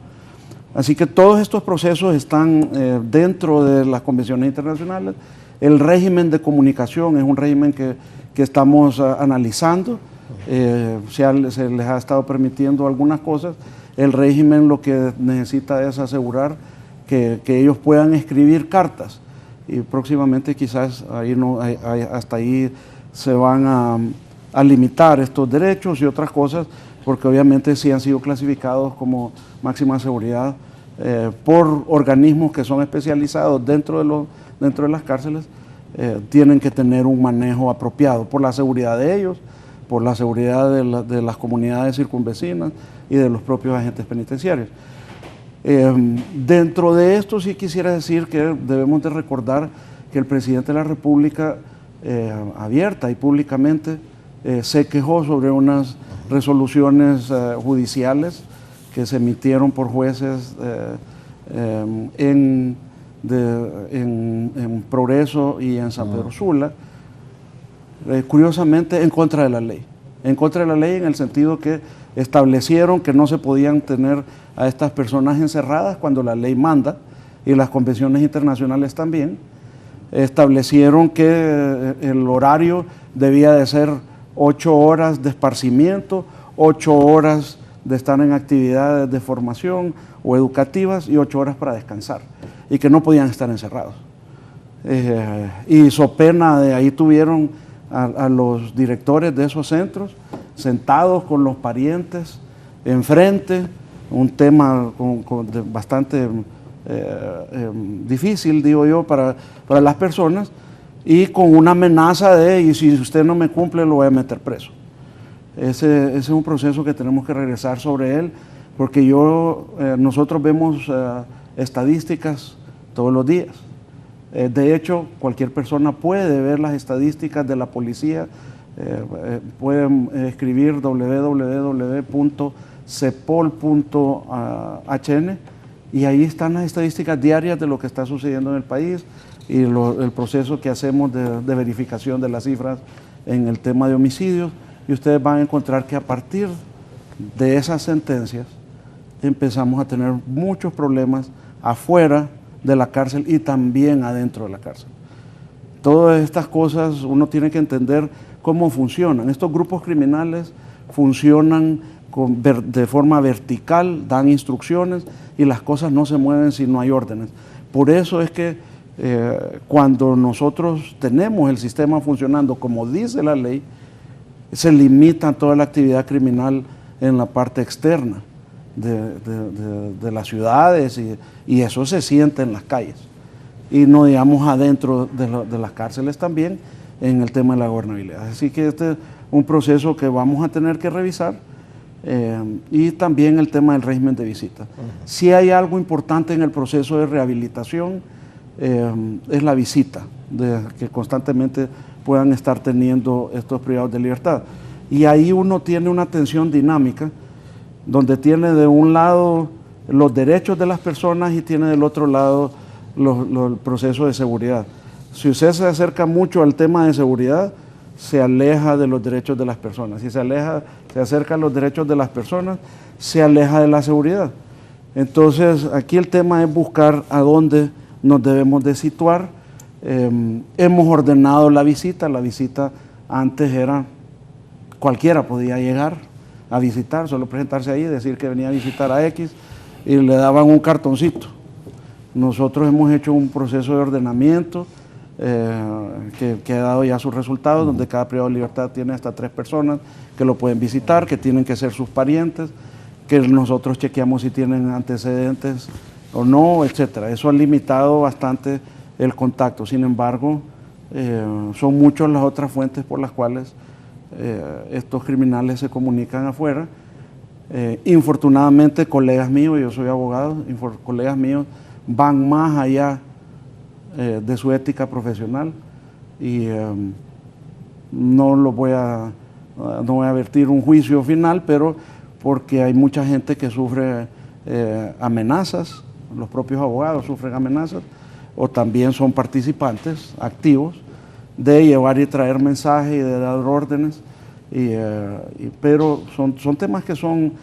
Así que todos estos procesos están dentro de las convenciones internacionales. El régimen de comunicación es un régimen que estamos analizando. Se les ha estado permitiendo algunas cosas. El régimen lo que necesita es asegurar que ellos puedan escribir cartas, y próximamente quizás hasta ahí se van a limitar estos derechos y otras cosas, porque obviamente sí han sido clasificados como máxima seguridad por organismos que son especializados dentro de las cárceles. Tienen que tener un manejo apropiado por la seguridad de ellos, por la seguridad de las comunidades circunvecinas y de los propios agentes penitenciarios. Dentro de esto sí quisiera decir que debemos de recordar que el presidente de la República abierta y públicamente se quejó sobre unas resoluciones judiciales que se emitieron por jueces en Progreso y en San Pedro Sula, curiosamente en contra de la ley. En contra de la ley en el sentido que establecieron que no se podían tener a estas personas encerradas cuando la ley manda, y las convenciones internacionales también. Establecieron que el horario debía de ser 8 horas de esparcimiento, 8 horas de estar en actividades de formación o educativas y 8 horas para descansar, y que no podían estar encerrados. Y so pena de ahí tuvieron a los directores de esos centros sentados con los parientes enfrente, un tema bastante difícil, digo yo, para las personas, y con una amenaza de, y si usted no me cumple lo voy a meter preso. Ese es un proceso que tenemos que regresar sobre él, porque nosotros vemos estadísticas todos los días. De hecho, cualquier persona puede ver las estadísticas de la policía. Pueden escribir www.cepol.hn y ahí están las estadísticas diarias de lo que está sucediendo en el país y el proceso que hacemos de verificación de las cifras en el tema de homicidios, y ustedes van a encontrar que a partir de esas sentencias empezamos a tener muchos problemas afuera de la cárcel y también adentro de la cárcel. Todas estas cosas uno tiene que entender cómo funcionan. Estos grupos criminales funcionan de forma vertical, dan instrucciones y las cosas no se mueven si no hay órdenes. Por eso es que cuando nosotros tenemos el sistema funcionando como dice la ley, se limita toda la actividad criminal en la parte externa de las ciudades y eso se siente en las calles. Y no digamos adentro de las cárceles también en el tema de la gobernabilidad. Así que este es un proceso que vamos a tener que revisar y también el tema del régimen de visita. Si hay algo importante en el proceso de rehabilitación es la visita, que constantemente puedan estar teniendo estos privados de libertad. Y ahí uno tiene una tensión dinámica donde tiene de un lado los derechos de las personas y tiene del otro lado el proceso de seguridad. Si usted se acerca mucho al tema de seguridad, se aleja de los derechos de las personas. Si se acerca a los derechos de las personas, se aleja de la seguridad. Entonces, aquí el tema es buscar a dónde nos debemos de situar. Hemos ordenado la visita antes era cualquiera podía llegar, a visitar, solo presentarse ahí, decir que venía a visitar a X y le daban un cartoncito. Nosotros hemos hecho un proceso de ordenamiento que ha dado ya sus resultados, donde cada privado de libertad tiene hasta 3 personas que lo pueden visitar, que tienen que ser sus parientes, que nosotros chequeamos si tienen antecedentes o no, etcétera. Eso ha limitado bastante el contacto. Sin embargo, son muchas las otras fuentes por las cuales estos criminales se comunican afuera. Infortunadamente, colegas míos, yo soy abogado, colegas míos van más allá de su ética profesional y no voy a vertir un juicio final, pero porque hay mucha gente que sufre amenazas, los propios abogados sufren amenazas, o también son participantes activos de llevar y traer mensajes y de dar órdenes, pero son temas que son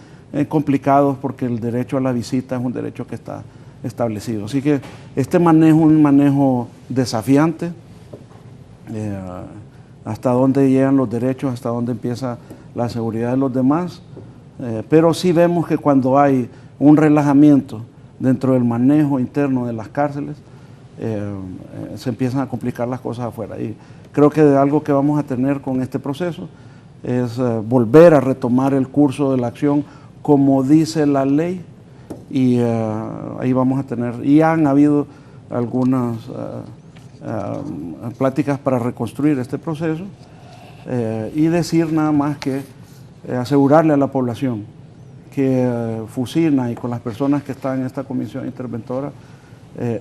complicados porque el derecho a la visita es un derecho que está establecido. Así que este manejo es un manejo desafiante, hasta dónde llegan los derechos, hasta dónde empieza la seguridad de los demás, pero sí vemos que cuando hay un relajamiento dentro del manejo interno de las cárceles, se empiezan a complicar las cosas afuera. Y creo que algo que vamos a tener con este proceso es volver a retomar el curso de la acción como dice la ley, y ahí vamos a tener, y han habido algunas pláticas para reconstruir este proceso, y decir nada más que asegurarle a la población que Fusina y con las personas que están en esta comisión interventora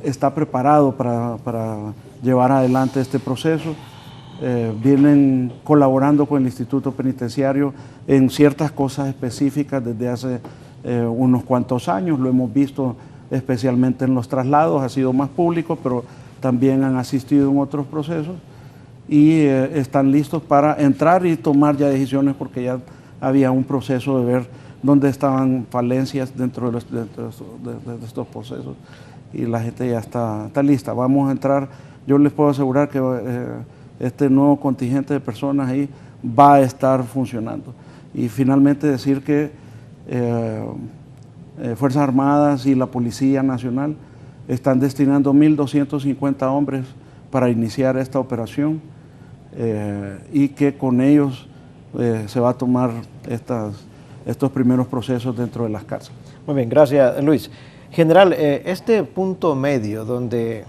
está preparado para llevar adelante este proceso. Vienen colaborando con el Instituto Penitenciario en ciertas cosas específicas desde hace unos cuantos años, lo hemos visto especialmente en los traslados, ha sido más público, pero también han asistido en otros procesos y están listos para entrar y tomar ya decisiones porque ya había un proceso de ver dónde estaban falencias dentro de estos procesos y la gente ya está lista. Vamos a entrar, yo les puedo asegurar que este nuevo contingente de personas ahí va a estar funcionando. Y finalmente decir que Fuerzas Armadas y la Policía Nacional están destinando 1.250 hombres para iniciar esta operación y que con ellos se va a tomar estos primeros procesos dentro de las cárceles. Muy bien, gracias Luis. General, este punto medio donde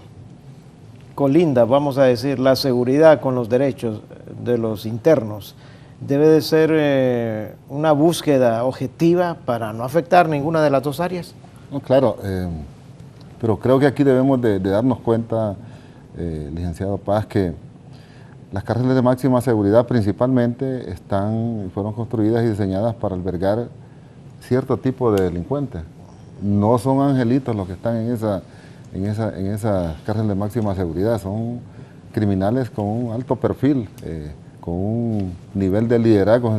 colinda, vamos a decir, la seguridad con los derechos de los internos, debe de ser una búsqueda objetiva para no afectar ninguna de las dos áreas. No, claro, pero creo que aquí debemos de darnos cuenta, licenciado Paz, que las cárceles de máxima seguridad principalmente fueron construidas y diseñadas para albergar cierto tipo de delincuentes. No son angelitos los que están en esa cárcel de máxima seguridad, son criminales con un alto perfil, con un nivel de liderazgo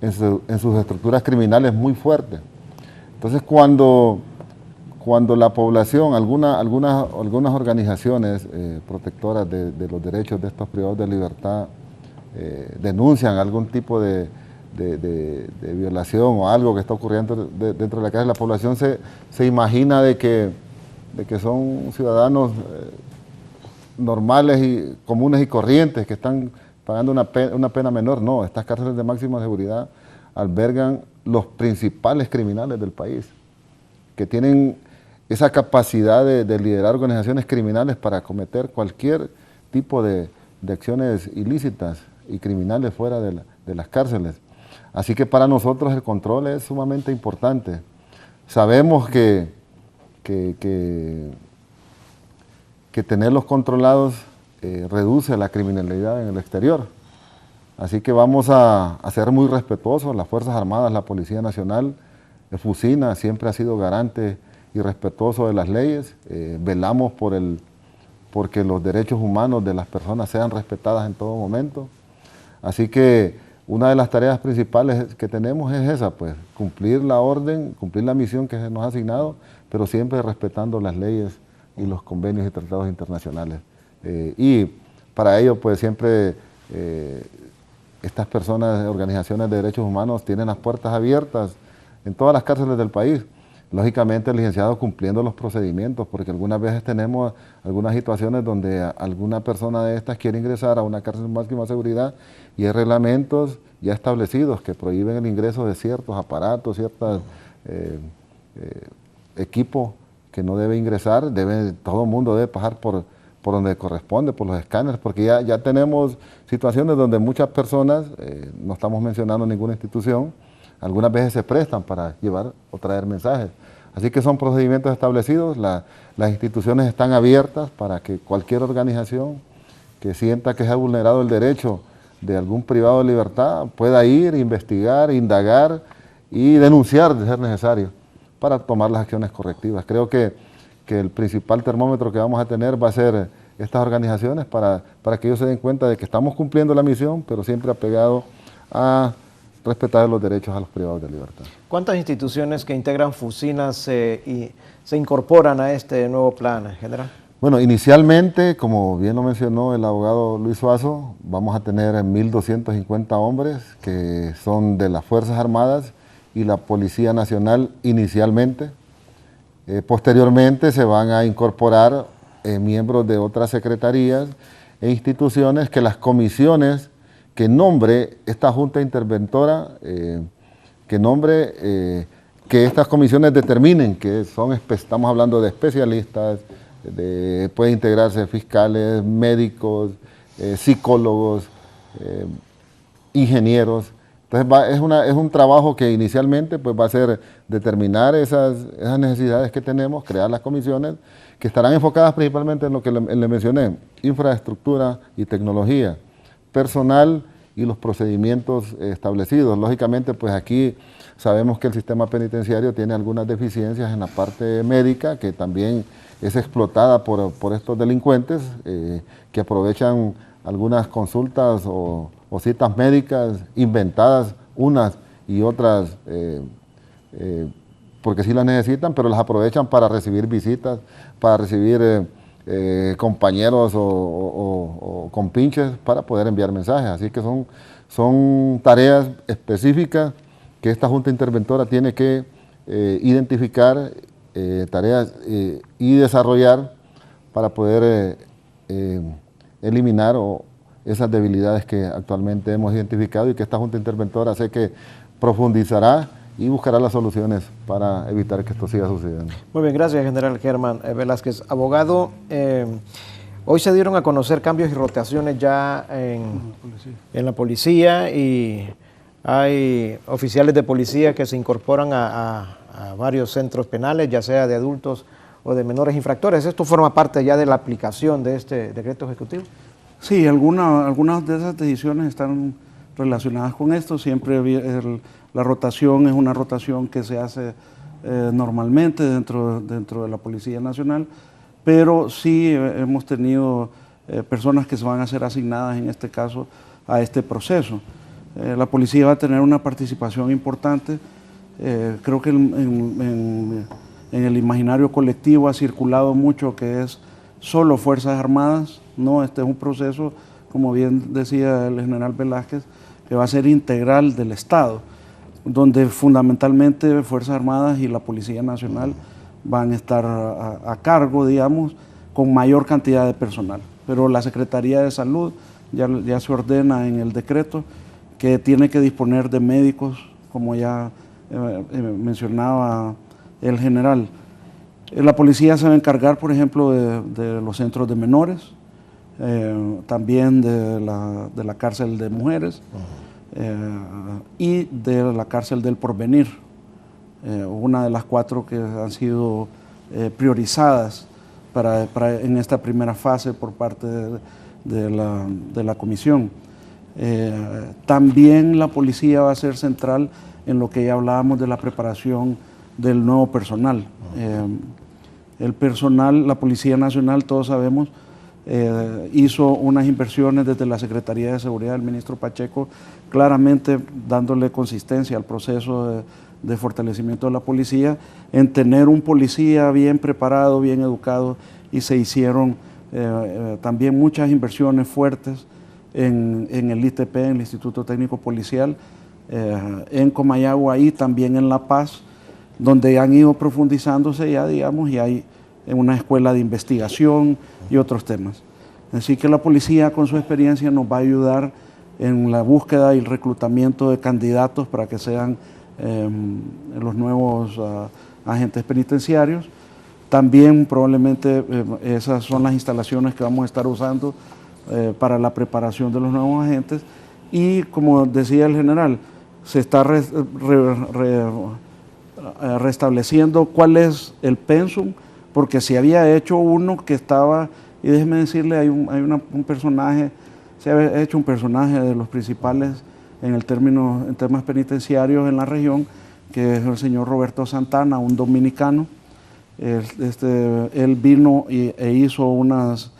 en sus estructuras criminales muy fuerte. Entonces cuando la población, algunas organizaciones protectoras de los derechos de estos privados de libertad denuncian algún tipo de violación o algo que está ocurriendo dentro de la cárcel, la población se imagina de que son ciudadanos normales y comunes y corrientes que están pagando una pena menor. No, estas cárceles de máxima seguridad albergan los principales criminales del país, que tienen esa capacidad de liderar organizaciones criminales para cometer cualquier tipo de acciones ilícitas y criminales fuera de las cárceles. Así que para nosotros el control es sumamente importante. Sabemos que tenerlos controlados reduce la criminalidad en el exterior. Así que vamos a ser muy respetuosos. Las Fuerzas Armadas, la Policía Nacional, Fusina siempre ha sido garante y respetuoso de las leyes. Velamos porque los derechos humanos de las personas sean respetadas en todo momento. Así que una de las tareas principales que tenemos es esa, pues, cumplir la orden, cumplir la misión que se nos ha asignado, pero siempre respetando las leyes y los convenios y tratados internacionales. Y para ello, pues, siempre estas personas, organizaciones de derechos humanos, tienen las puertas abiertas en todas las cárceles del país. Lógicamente el licenciado cumpliendo los procedimientos, porque algunas veces tenemos algunas situaciones donde alguna persona de estas quiere ingresar a una cárcel de máxima seguridad y hay reglamentos ya establecidos que prohíben el ingreso de ciertos aparatos, ciertos equipos que no debe ingresar. Todo el mundo debe pasar por donde corresponde, por los escáneres, porque ya tenemos situaciones donde muchas personas, no estamos mencionando ninguna institución, algunas veces se prestan para llevar o traer mensajes. Así que son procedimientos establecidos, las instituciones están abiertas para que cualquier organización que sienta que se ha vulnerado el derecho de algún privado de libertad pueda ir, investigar, indagar y denunciar de ser necesario para tomar las acciones correctivas. Creo que el principal termómetro que vamos a tener va a ser estas organizaciones para que ellos se den cuenta de que estamos cumpliendo la misión, pero siempre apegado a respetar los derechos a los privados de libertad. ¿Cuántas instituciones que integran Fusina se incorporan a este nuevo plan, general? Bueno, inicialmente, como bien lo mencionó el abogado Luis Suazo, vamos a tener 1.250 hombres que son de las Fuerzas Armadas y la Policía Nacional inicialmente. Posteriormente se van a incorporar miembros de otras secretarías e instituciones que las comisiones que nombre esta Junta Interventora, que estas comisiones determinen que estamos hablando de especialistas, puede integrarse fiscales, médicos, psicólogos, ingenieros. Entonces es un trabajo que inicialmente pues, va a ser determinar esas necesidades que tenemos, crear las comisiones que estarán enfocadas principalmente en lo que le mencioné, infraestructura y tecnología, personal y los procedimientos establecidos. Lógicamente, pues aquí sabemos que el sistema penitenciario tiene algunas deficiencias en la parte médica, que también es explotada por estos delincuentes, que aprovechan algunas consultas o citas médicas inventadas, unas y otras, porque sí las necesitan, pero las aprovechan para recibir visitas, para recibir compañeros o compinches para poder enviar mensajes. Así que son tareas específicas que esta Junta Interventora tiene que identificar, tareas y desarrollar para poder eliminar esas debilidades que actualmente hemos identificado y que esta Junta Interventora sé que profundizará y buscará las soluciones para evitar que esto siga sucediendo. Muy bien, gracias, general Germán Velázquez. Abogado, hoy se dieron a conocer cambios y rotaciones ya en la policía y hay oficiales de policía que se incorporan a varios centros penales, ya sea de adultos o de menores infractores. ¿Esto forma parte ya de la aplicación de este decreto ejecutivo? Sí, algunas de esas decisiones están relacionadas con esto. Siempre la rotación es una rotación que se hace normalmente dentro de la Policía Nacional, pero sí hemos tenido personas que se van a ser asignadas en este caso a este proceso. La policía va a tener una participación importante. Creo que en el imaginario colectivo ha circulado mucho que es solo Fuerzas Armadas. No, este es un proceso, como bien decía el general Velázquez, que va a ser integral del Estado, donde fundamentalmente Fuerzas Armadas y la Policía Nacional van a estar a cargo, digamos, con mayor cantidad de personal. Pero la Secretaría de Salud ya se ordena en el decreto que tiene que disponer de médicos, como ya mencionaba el general. La policía se va a encargar, por ejemplo, de los centros de menores, también de la cárcel de mujeres y de la cárcel del Porvenir, una de las 4 que han sido priorizadas en esta primera fase por parte de la comisión. También la policía va a ser central en lo que ya hablábamos de la preparación del nuevo personal. El personal, la Policía Nacional, todos sabemos, hizo unas inversiones desde la Secretaría de Seguridad del ministro Pacheco, claramente dándole consistencia al proceso de fortalecimiento de la policía, en tener un policía bien preparado, bien educado, y se hicieron también muchas inversiones fuertes en el ITP, en el Instituto Técnico Policial, en Comayagua y también en La Paz, donde han ido profundizándose ya, digamos, y hay una escuela de investigación y otros temas. Así que la policía con su experiencia nos va a ayudar en la búsqueda y el reclutamiento de candidatos para que sean los nuevos agentes penitenciarios. También probablemente esas son las instalaciones que vamos a estar usando para la preparación de los nuevos agentes. Y como decía el general, se está restableciendo cuál es el pensum, porque se había hecho uno que estaba, y déjeme decirle, hay un personaje, se había hecho un personaje de los principales en temas penitenciarios en la región, que es el señor Roberto Santana, un dominicano. Él vino e hizo unas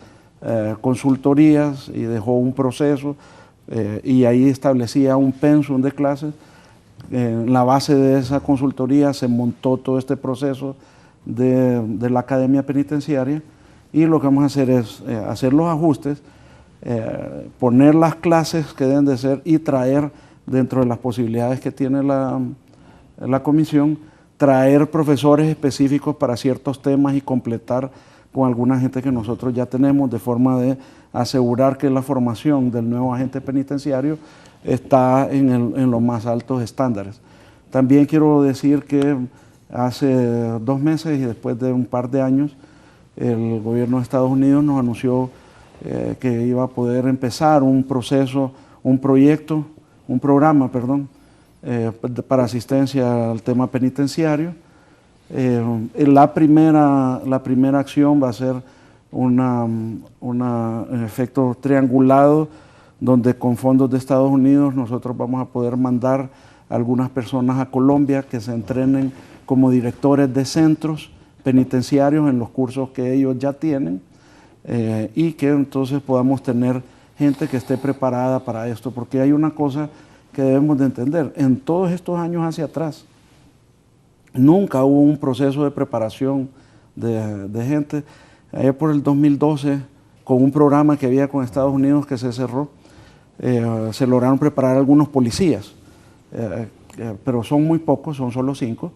consultorías y dejó un proceso y ahí establecía un pensum de clases. En la base de esa consultoría se montó todo este proceso de la academia penitenciaria, y lo que vamos a hacer es hacer los ajustes, poner las clases que deben de ser y traer, dentro de las posibilidades que tiene la comisión, traer profesores específicos para ciertos temas y completar con alguna gente que nosotros ya tenemos, de forma de asegurar que la formación del nuevo agente penitenciario está en los más altos estándares. También quiero decir que hace 2 meses y después de un par de años, el gobierno de Estados Unidos nos anunció que iba a poder empezar un programa para asistencia al tema penitenciario. La primera acción va a ser un efecto triangulado, donde con fondos de Estados Unidos nosotros vamos a poder mandar a algunas personas a Colombia que se entrenen como directores de centros penitenciarios en los cursos que ellos ya tienen, y que entonces podamos tener gente que esté preparada para esto, porque hay una cosa que debemos de entender: en todos estos años hacia atrás nunca hubo un proceso de preparación de gente. Allá por el 2012, con un programa que había con Estados Unidos que se cerró, se lograron preparar algunos policías, pero son muy pocos, son solo 5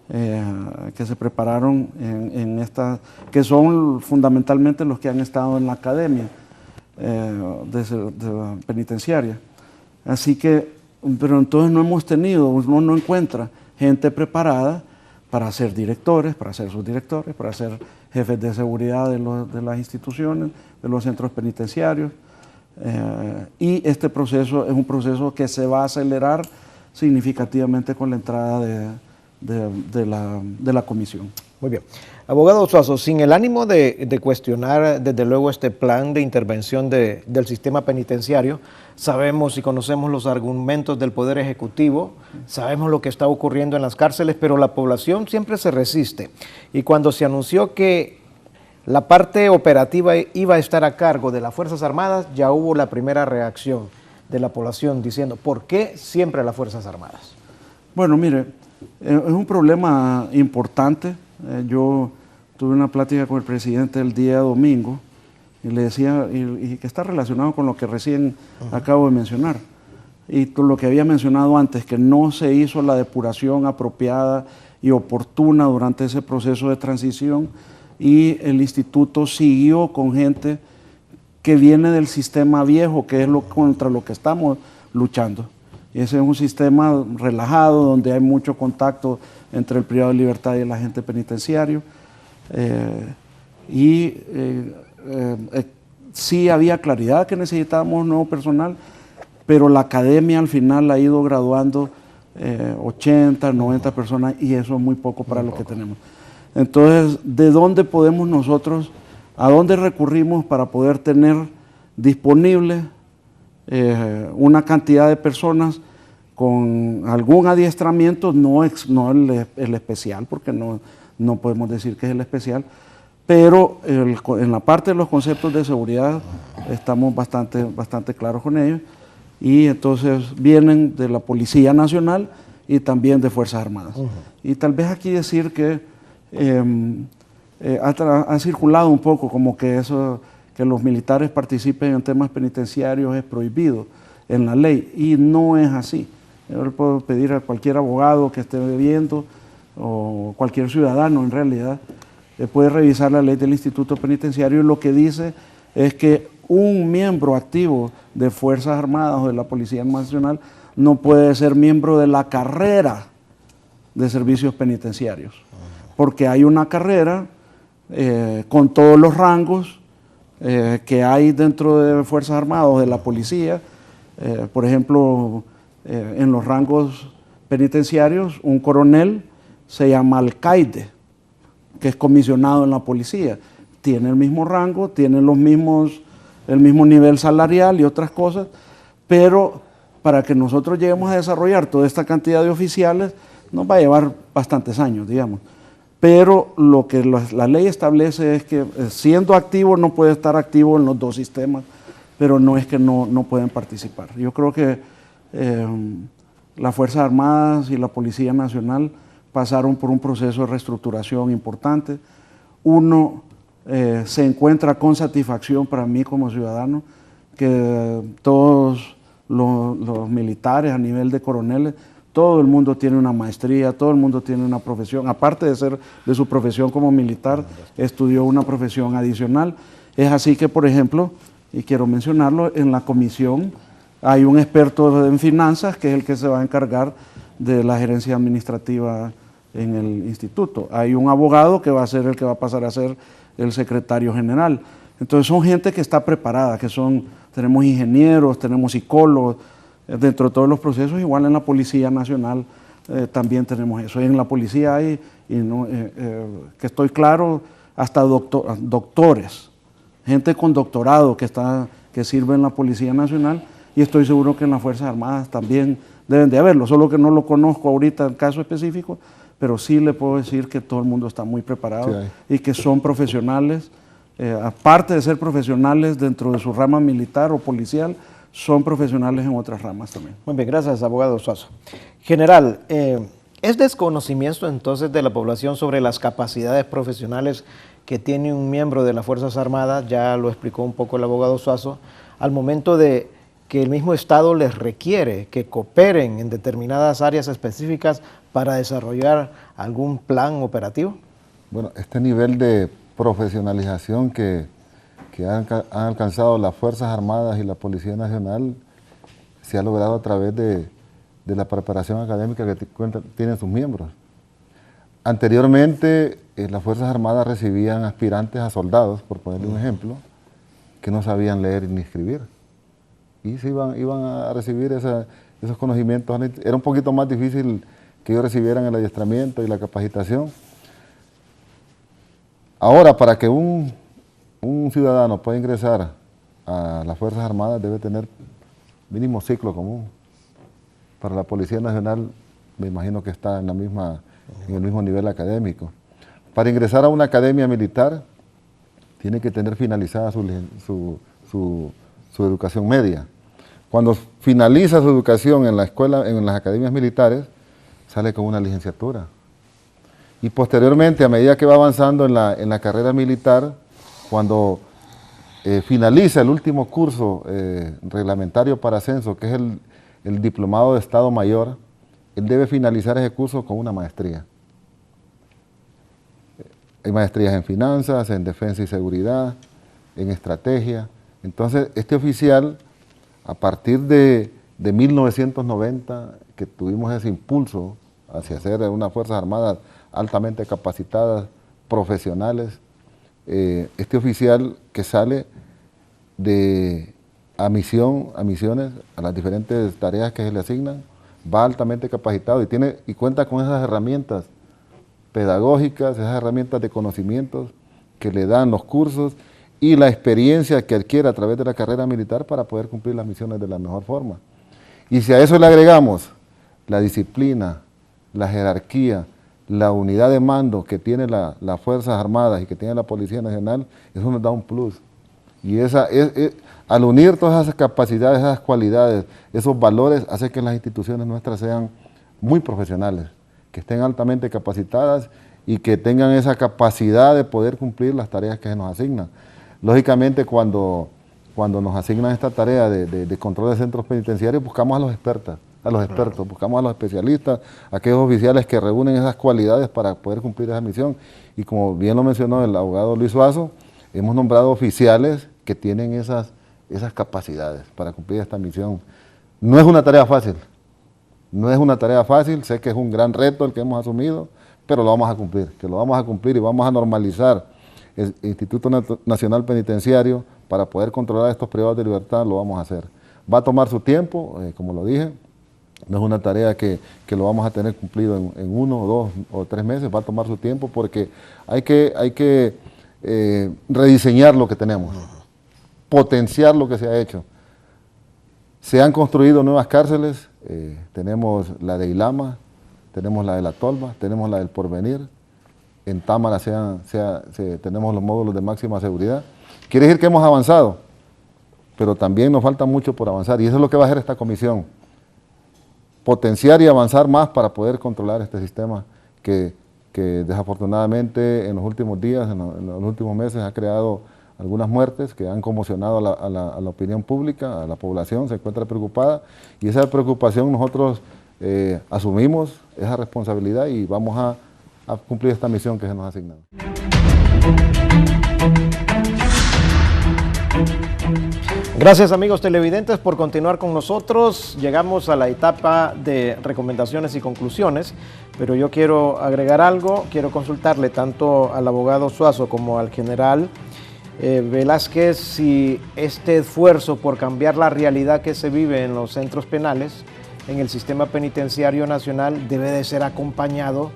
que se prepararon en esta, que son fundamentalmente los que han estado en la academia de penitenciaria. Así que, pero entonces no hemos tenido, uno no encuentra gente preparada para ser directores, para ser subdirectores, para ser jefes de seguridad de las instituciones, de los centros penitenciarios. Y este proceso es un proceso que se va a acelerar significativamente con la entrada de la comisión. Muy bien. Abogado Suazo, sin el ánimo de cuestionar desde luego este plan de intervención del sistema penitenciario, sabemos y conocemos los argumentos del Poder Ejecutivo, sabemos lo que está ocurriendo en las cárceles, pero la población siempre se resiste. Y cuando se anunció que la parte operativa iba a estar a cargo de las Fuerzas Armadas, ya hubo la primera reacción de la población diciendo, ¿por qué siempre las Fuerzas Armadas? Bueno, mire, es un problema importante. Yo tuve una plática con el presidente el día domingo y le decía, y que está relacionado con lo que recién acabo de mencionar, y con lo que había mencionado antes, que no se hizo la depuración apropiada y oportuna durante ese proceso de transición, y el instituto siguió con gente que viene del sistema viejo, que es contra lo que estamos luchando. Y ese es un sistema relajado, donde hay mucho contacto entre el privado de libertad y el agente penitenciario. Sí había claridad que necesitábamos nuevo personal, pero la academia al final ha ido graduando 80, 90 personas, y eso es muy poco para lo que tenemos. Entonces, ¿de dónde podemos nosotros, a dónde recurrimos para poder tener disponible una cantidad de personas con algún adiestramiento, no el especial, porque no podemos decir que es el especial, pero en la parte de los conceptos de seguridad estamos bastante claros con ellos, y entonces vienen de la Policía Nacional y también de Fuerzas Armadas. Y tal vez aquí decir que ha circulado un poco como que que los militares participen en temas penitenciarios es prohibido en la ley, y no es así. Yo le puedo pedir a cualquier abogado que esté viendo, o cualquier ciudadano en realidad, puede revisar la ley del Instituto Penitenciario, y lo que dice es que un miembro activo de Fuerzas Armadas o de la Policía Nacional no puede ser miembro de la carrera de servicios penitenciarios, porque hay una carrera con todos los rangos que hay dentro de Fuerzas Armadas o de la policía. Por ejemplo, en los rangos penitenciarios, un coronel se llama alcaide, que es comisionado en la policía. Tiene el mismo rango, tiene el mismo nivel salarial y otras cosas, pero para que nosotros lleguemos a desarrollar toda esta cantidad de oficiales, nos va a llevar bastantes años, digamos. Pero lo que la ley establece es que siendo activo no puede estar activo en los dos sistemas, pero no es que no pueden participar. Yo creo que las Fuerzas Armadas y la Policía Nacional pasaron por un proceso de reestructuración importante. Uno se encuentra con satisfacción para mí como ciudadano que todos los militares a nivel de coroneles, todo el mundo tiene una maestría, todo el mundo tiene una profesión, aparte de su profesión como militar, estudió una profesión adicional. Es así que, por ejemplo, y quiero mencionarlo, en la comisión hay un experto en finanzas que es el que se va a encargar de la gerencia administrativa en el instituto. Hay un abogado que va a ser el que va a pasar a ser el secretario general. Entonces son gente que está preparada, tenemos ingenieros, tenemos psicólogos, dentro de todos los procesos. Igual en la Policía Nacional también tenemos eso. Y en la policía hay, que estoy claro, hasta doctores, gente con doctorado que sirve en la Policía Nacional, y estoy seguro que en las Fuerzas Armadas también deben de haberlo, solo que no lo conozco ahorita en caso específico, pero sí le puedo decir que todo el mundo está muy preparado, sí, y que son profesionales, aparte de ser profesionales dentro de su rama militar o policial, son profesionales en otras ramas también. Muy bien, gracias, abogado Suazo. General, ¿es desconocimiento entonces de la población sobre las capacidades profesionales que tiene un miembro de las Fuerzas Armadas? Ya lo explicó un poco el abogado Suazo, al momento de que el mismo Estado les requiere que cooperen en determinadas áreas específicas para desarrollar algún plan operativo. Bueno, este nivel de profesionalización que han alcanzado las Fuerzas Armadas y la Policía Nacional se ha logrado a través de la preparación académica que tienen sus miembros. Anteriormente, las Fuerzas Armadas recibían aspirantes a soldados, por ponerle un ejemplo, que no sabían leer ni escribir. Y se iban a recibir esos conocimientos. Era un poquito más difícil que ellos recibieran el adiestramiento y la capacitación. Ahora, para que un ciudadano pueda ingresar a las Fuerzas Armadas, debe tener mínimo ciclo común. Para la Policía Nacional, me imagino que está en el mismo nivel académico. Para ingresar a una academia militar, tiene que tener finalizada su educación media. Cuando finaliza su educación en la escuela, en las academias militares, sale con una licenciatura. Y posteriormente, a medida que va avanzando en la carrera militar, cuando finaliza el último curso reglamentario para ascenso, que es el diplomado de Estado Mayor, él debe finalizar ese curso con una maestría. Hay maestrías en finanzas, en defensa y seguridad, en estrategia. Entonces, este oficial, a partir de 1990, que tuvimos ese impulso hacia hacer unas Fuerzas Armadas altamente capacitadas, profesionales, este oficial que sale a misiones, a las diferentes tareas que se le asignan, va altamente capacitado y cuenta con esas herramientas pedagógicas, esas herramientas de conocimientos que le dan los cursos y la experiencia que adquiere a través de la carrera militar para poder cumplir las misiones de la mejor forma. Y si a eso le agregamos la disciplina, la jerarquía, la unidad de mando que tiene las Fuerzas Armadas y que tiene la Policía Nacional, eso nos da un plus. Y al unir todas esas capacidades, esas cualidades, esos valores, hace que las instituciones nuestras sean muy profesionales, que estén altamente capacitadas y que tengan esa capacidad de poder cumplir las tareas que se nos asignan. Lógicamente, cuando nos asignan esta tarea de control de centros penitenciarios, buscamos a los expertos, buscamos a los especialistas, a aquellos oficiales que reúnen esas cualidades para poder cumplir esa misión. Y como bien lo mencionó el abogado Luis Suazo, hemos nombrado oficiales que tienen esas capacidades para cumplir esta misión. No es una tarea fácil, sé que es un gran reto el que hemos asumido, pero lo vamos a cumplir, y vamos a normalizar el Instituto Nacional Penitenciario para poder controlar estos privados de libertad. Lo vamos a hacer. Va a tomar su tiempo, como lo dije, no es una tarea que lo vamos a tener cumplido en 1, 2 o 3 meses, va a tomar su tiempo porque hay que rediseñar lo que tenemos, potenciar lo que se ha hecho. Se han construido nuevas cárceles, tenemos la de Ilama, tenemos la de La Tolva, tenemos la del Porvenir, en Támara tenemos los módulos de máxima seguridad. Quiere decir que hemos avanzado, pero también nos falta mucho por avanzar, y eso es lo que va a hacer esta comisión, potenciar y avanzar más para poder controlar este sistema que desafortunadamente en los últimos días, en los últimos meses ha creado algunas muertes que han conmocionado a la opinión pública, a la población, se encuentra preocupada, y esa preocupación nosotros asumimos esa responsabilidad y vamos a cumplir esta misión que se nos ha asignado. Gracias, amigos televidentes, por continuar con nosotros. Llegamos a la etapa de recomendaciones y conclusiones, pero yo quiero agregar algo, quiero consultarle tanto al abogado Suazo como al general Velázquez si este esfuerzo por cambiar la realidad que se vive en los centros penales, en el sistema penitenciario nacional, debe de ser acompañado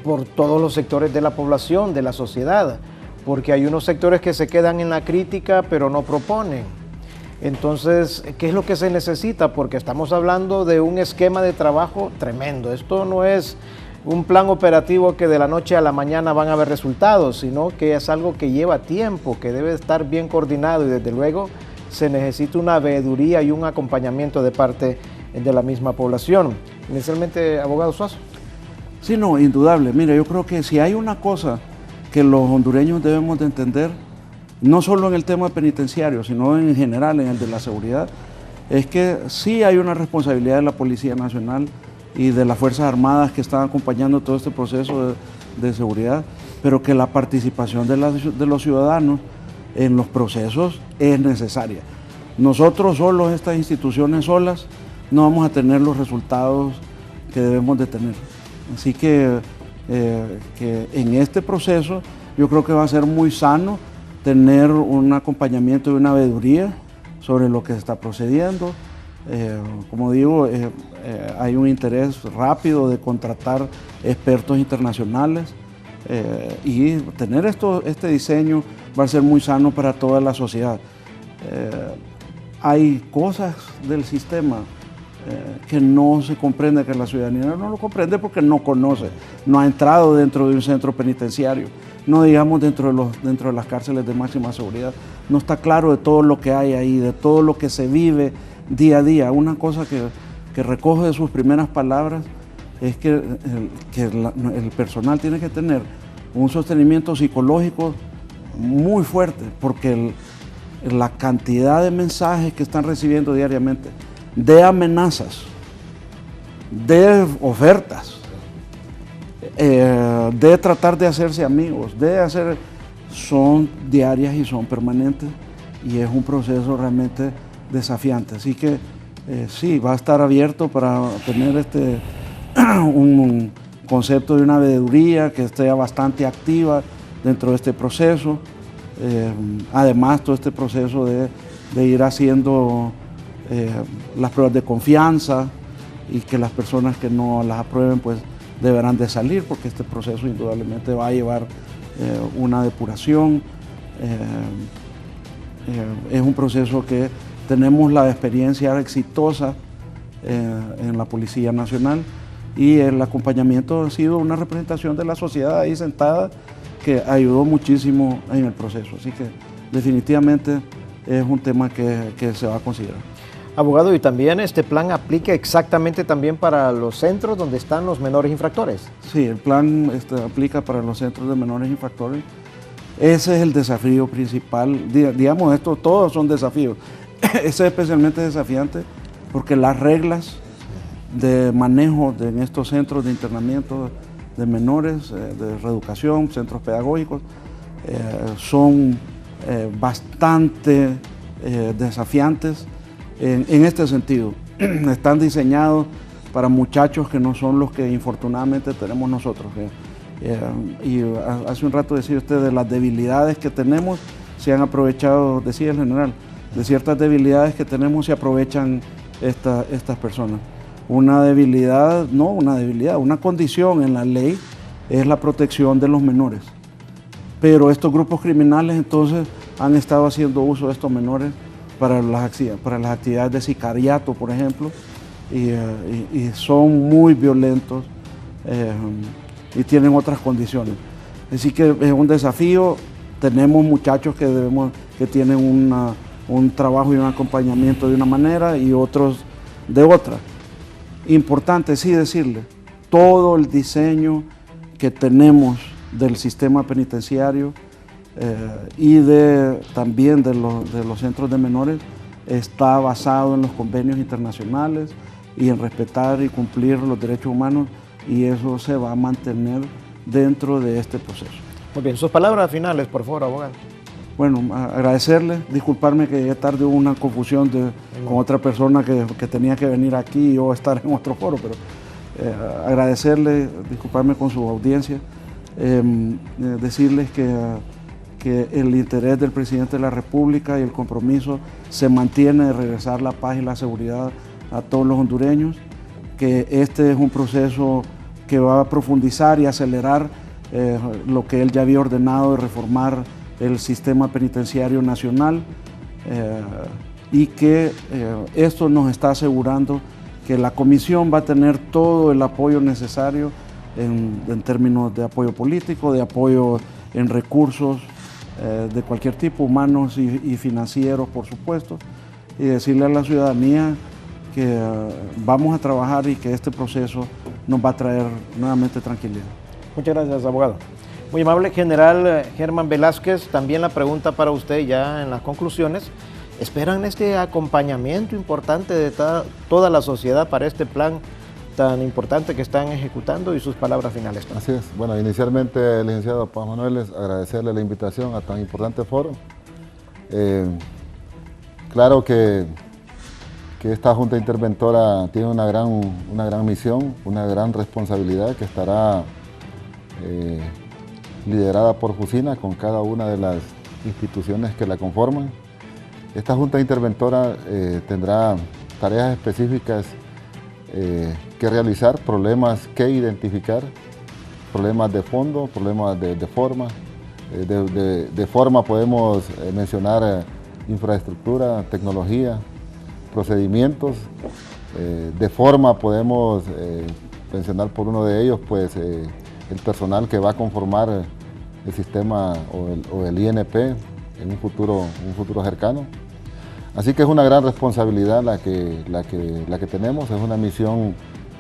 por todos los sectores de la población, de la sociedad, porque hay unos sectores que se quedan en la crítica pero no proponen. Entonces, ¿qué es lo que se necesita? Porque estamos hablando de un esquema de trabajo tremendo. Esto no es un plan operativo que de la noche a la mañana van a haber resultados, sino que es algo que lleva tiempo, que debe estar bien coordinado, y desde luego se necesita una veeduría y un acompañamiento de parte de la misma población. Inicialmente, abogado Suazo. Sí, no, indudable. Mira, yo creo que si hay una cosa que los hondureños debemos de entender, no solo en el tema penitenciario, sino en general, en el de la seguridad, es que sí hay una responsabilidad de la Policía Nacional y de las Fuerzas Armadas que están acompañando todo este proceso de seguridad, pero que la participación de los ciudadanos en los procesos es necesaria. Nosotros solos, estas instituciones solas, no vamos a tener los resultados que debemos de tener. Así que en este proceso yo creo que va a ser muy sano tener un acompañamiento y una veeduría sobre lo que se está procediendo. Como digo, hay un interés rápido de contratar expertos internacionales y tener este diseño va a ser muy sano para toda la sociedad. Hay cosas del sistema que no se comprende, que la ciudadanía no lo comprende porque no conoce, no ha entrado dentro de un centro penitenciario, no digamos dentro de las cárceles de máxima seguridad, no está claro de todo lo que hay ahí, de todo lo que se vive día a día. Una cosa que recoge de sus primeras palabras es que el personal tiene que tener un sostenimiento psicológico muy fuerte, porque la cantidad de mensajes que están recibiendo diariamente, de amenazas, de ofertas, de tratar de hacerse amigos, son diarias y son permanentes, y es un proceso realmente desafiante. Así que sí, va a estar abierto para tener un concepto de una veeduría que esté bastante activa dentro de este proceso. Además, todo este proceso de ir haciendo las pruebas de confianza, y que las personas que no las aprueben pues deberán de salir, porque este proceso indudablemente va a llevar una depuración. Es un proceso que tenemos la experiencia exitosa en la Policía Nacional, y el acompañamiento ha sido una representación de la sociedad ahí sentada que ayudó muchísimo en el proceso. Así que definitivamente es un tema que se va a considerar. Abogado, ¿y también este plan aplica exactamente también para los centros donde están los menores infractores? Sí, el plan aplica para los centros de menores infractores. Ese es el desafío principal. Digamos, todos son desafíos. Ese es especialmente desafiante porque las reglas de manejo en estos centros de internamiento de menores, de reeducación, centros pedagógicos, son bastante desafiantes en este sentido. Están diseñados para muchachos que no son los que infortunadamente tenemos nosotros. Y hace un rato decía usted de las debilidades que tenemos, se han aprovechado, decía el general, de ciertas debilidades que tenemos se aprovechan estas personas. Una debilidad, no una debilidad, una condición en la ley es la protección de los menores. Pero estos grupos criminales entonces han estado haciendo uso de estos menores para las actividades de sicariato, por ejemplo, y son muy violentos y tienen otras condiciones. Así que es un desafío. Tenemos muchachos que tienen un trabajo y un acompañamiento de una manera y otros de otra. Importante sí decirle, todo el diseño que tenemos del sistema penitenciario y también de los centros de menores está basado en los convenios internacionales y en respetar y cumplir los derechos humanos, y eso se va a mantener dentro de este proceso. Muy bien, sus palabras finales, por favor, abogado. Bueno, agradecerle, disculparme que llegué tarde, hubo una confusión con otra persona que tenía que venir aquí y yo estar en otro foro, pero agradecerle, disculparme con su audiencia, decirles que el interés del presidente de la República y el compromiso se mantiene de regresar la paz y la seguridad a todos los hondureños, que este es un proceso que va a profundizar y acelerar lo que él ya había ordenado de reformar el sistema penitenciario nacional, y que esto nos está asegurando que la comisión va a tener todo el apoyo necesario en términos de apoyo político, de apoyo en recursos de cualquier tipo, humanos y financieros, por supuesto, y decirle a la ciudadanía que vamos a trabajar y que este proceso nos va a traer nuevamente tranquilidad. Muchas gracias, abogado. Muy amable, general Germán Velázquez, también la pregunta para usted ya en las conclusiones. ¿Esperan este acompañamiento importante de toda la sociedad para este plan tan importante que están ejecutando, y sus palabras finales? Así es. Bueno, inicialmente, licenciado Paz Manueles, agradecerle la invitación a tan importante foro. Claro que esta Junta Interventora tiene una gran misión, una gran responsabilidad que estará liderada por Jusina con cada una de las instituciones que la conforman. Esta Junta Interventora tendrá tareas específicas que realizar, problemas que identificar, problemas de fondo, problemas de forma. De forma podemos mencionar infraestructura, tecnología, procedimientos. De forma podemos mencionar por uno de ellos pues el personal que va a conformar el sistema o el INP en un futuro cercano. Así que es una gran responsabilidad la que tenemos, es una misión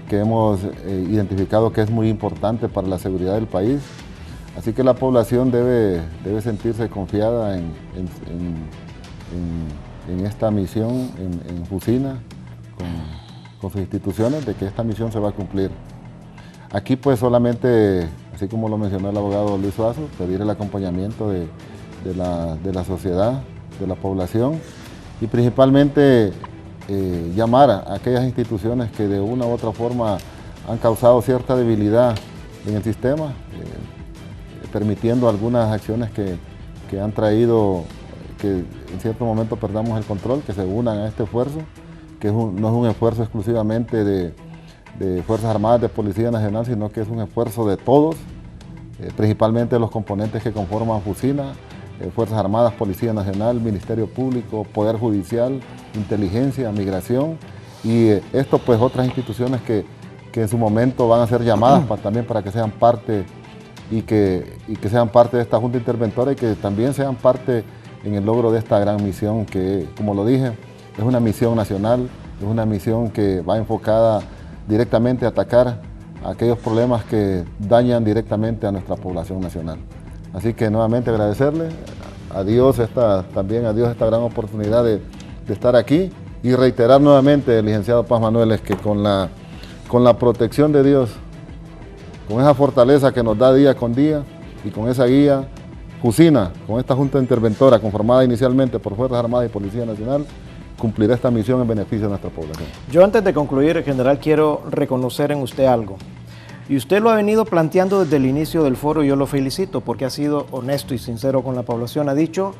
que hemos identificado que es muy importante para la seguridad del país. Así que la población debe sentirse confiada en esta misión, en Jusina, con sus instituciones, de que esta misión se va a cumplir. Aquí pues solamente, así como lo mencionó el abogado Luis Suazo, pedir el acompañamiento de la sociedad, de la población, y principalmente llamar a aquellas instituciones que de una u otra forma han causado cierta debilidad en el sistema, permitiendo algunas acciones que han traído que en cierto momento perdamos el control, que se unan a este esfuerzo, que no es un esfuerzo exclusivamente de Fuerzas Armadas, de Policía Nacional, sino que es un esfuerzo de todos, principalmente los componentes que conforman Jusina, Fuerzas Armadas, Policía Nacional, Ministerio Público, Poder Judicial, Inteligencia, Migración, y esto pues otras instituciones que en su momento van a ser llamadas también para que sean parte y que sean parte de esta Junta Interventora, y que también sean parte en el logro de esta gran misión que, como lo dije, es una misión nacional, es una misión que va enfocada directamente a atacar aquellos problemas que dañan directamente a nuestra población nacional. Así que nuevamente agradecerle a Dios también a Dios esta gran oportunidad de estar aquí y reiterar nuevamente, el licenciado Paz Manuel, es que con la protección de Dios, con esa fortaleza que nos da día con día y con esa guía, Jusina, con esta Junta Interventora conformada inicialmente por Fuerzas Armadas y Policía Nacional, cumplirá esta misión en beneficio de nuestra población. Yo antes de concluir, general, quiero reconocer en usted algo. Y usted lo ha venido planteando desde el inicio del foro y yo lo felicito porque ha sido honesto y sincero con la población. Ha dicho,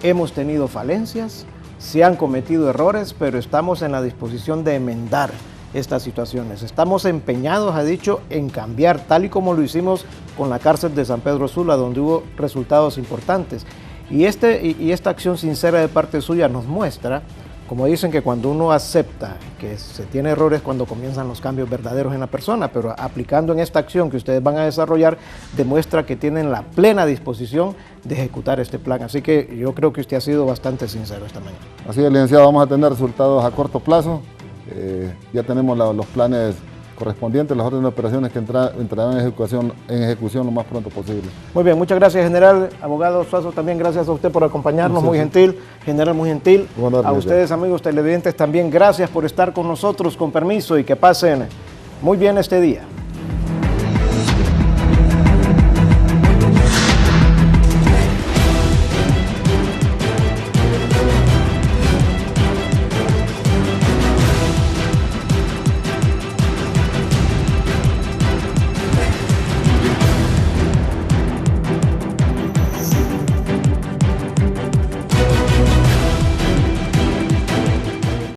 hemos tenido falencias, se han cometido errores, pero estamos en la disposición de enmendar estas situaciones. Estamos empeñados, ha dicho, en cambiar, tal y como lo hicimos con la cárcel de San Pedro Sula, donde hubo resultados importantes. Y esta acción sincera de parte suya nos muestra, como dicen, que cuando uno acepta que se tiene errores, cuando comienzan los cambios verdaderos en la persona, pero aplicando en esta acción que ustedes van a desarrollar, demuestra que tienen la plena disposición de ejecutar este plan. Así que yo creo que usted ha sido bastante sincero esta mañana. Así es, licenciado, vamos a tener resultados a corto plazo. Ya tenemos los planes correspondientes, las órdenes de operaciones que entrarán en ejecución lo más pronto posible. Muy bien, muchas gracias, general. Abogado Suazo, también gracias a usted por acompañarnos, muy gentil, general, muy gentil. A ustedes, amigos televidentes, también gracias por estar con nosotros, con permiso, y que pasen muy bien este día.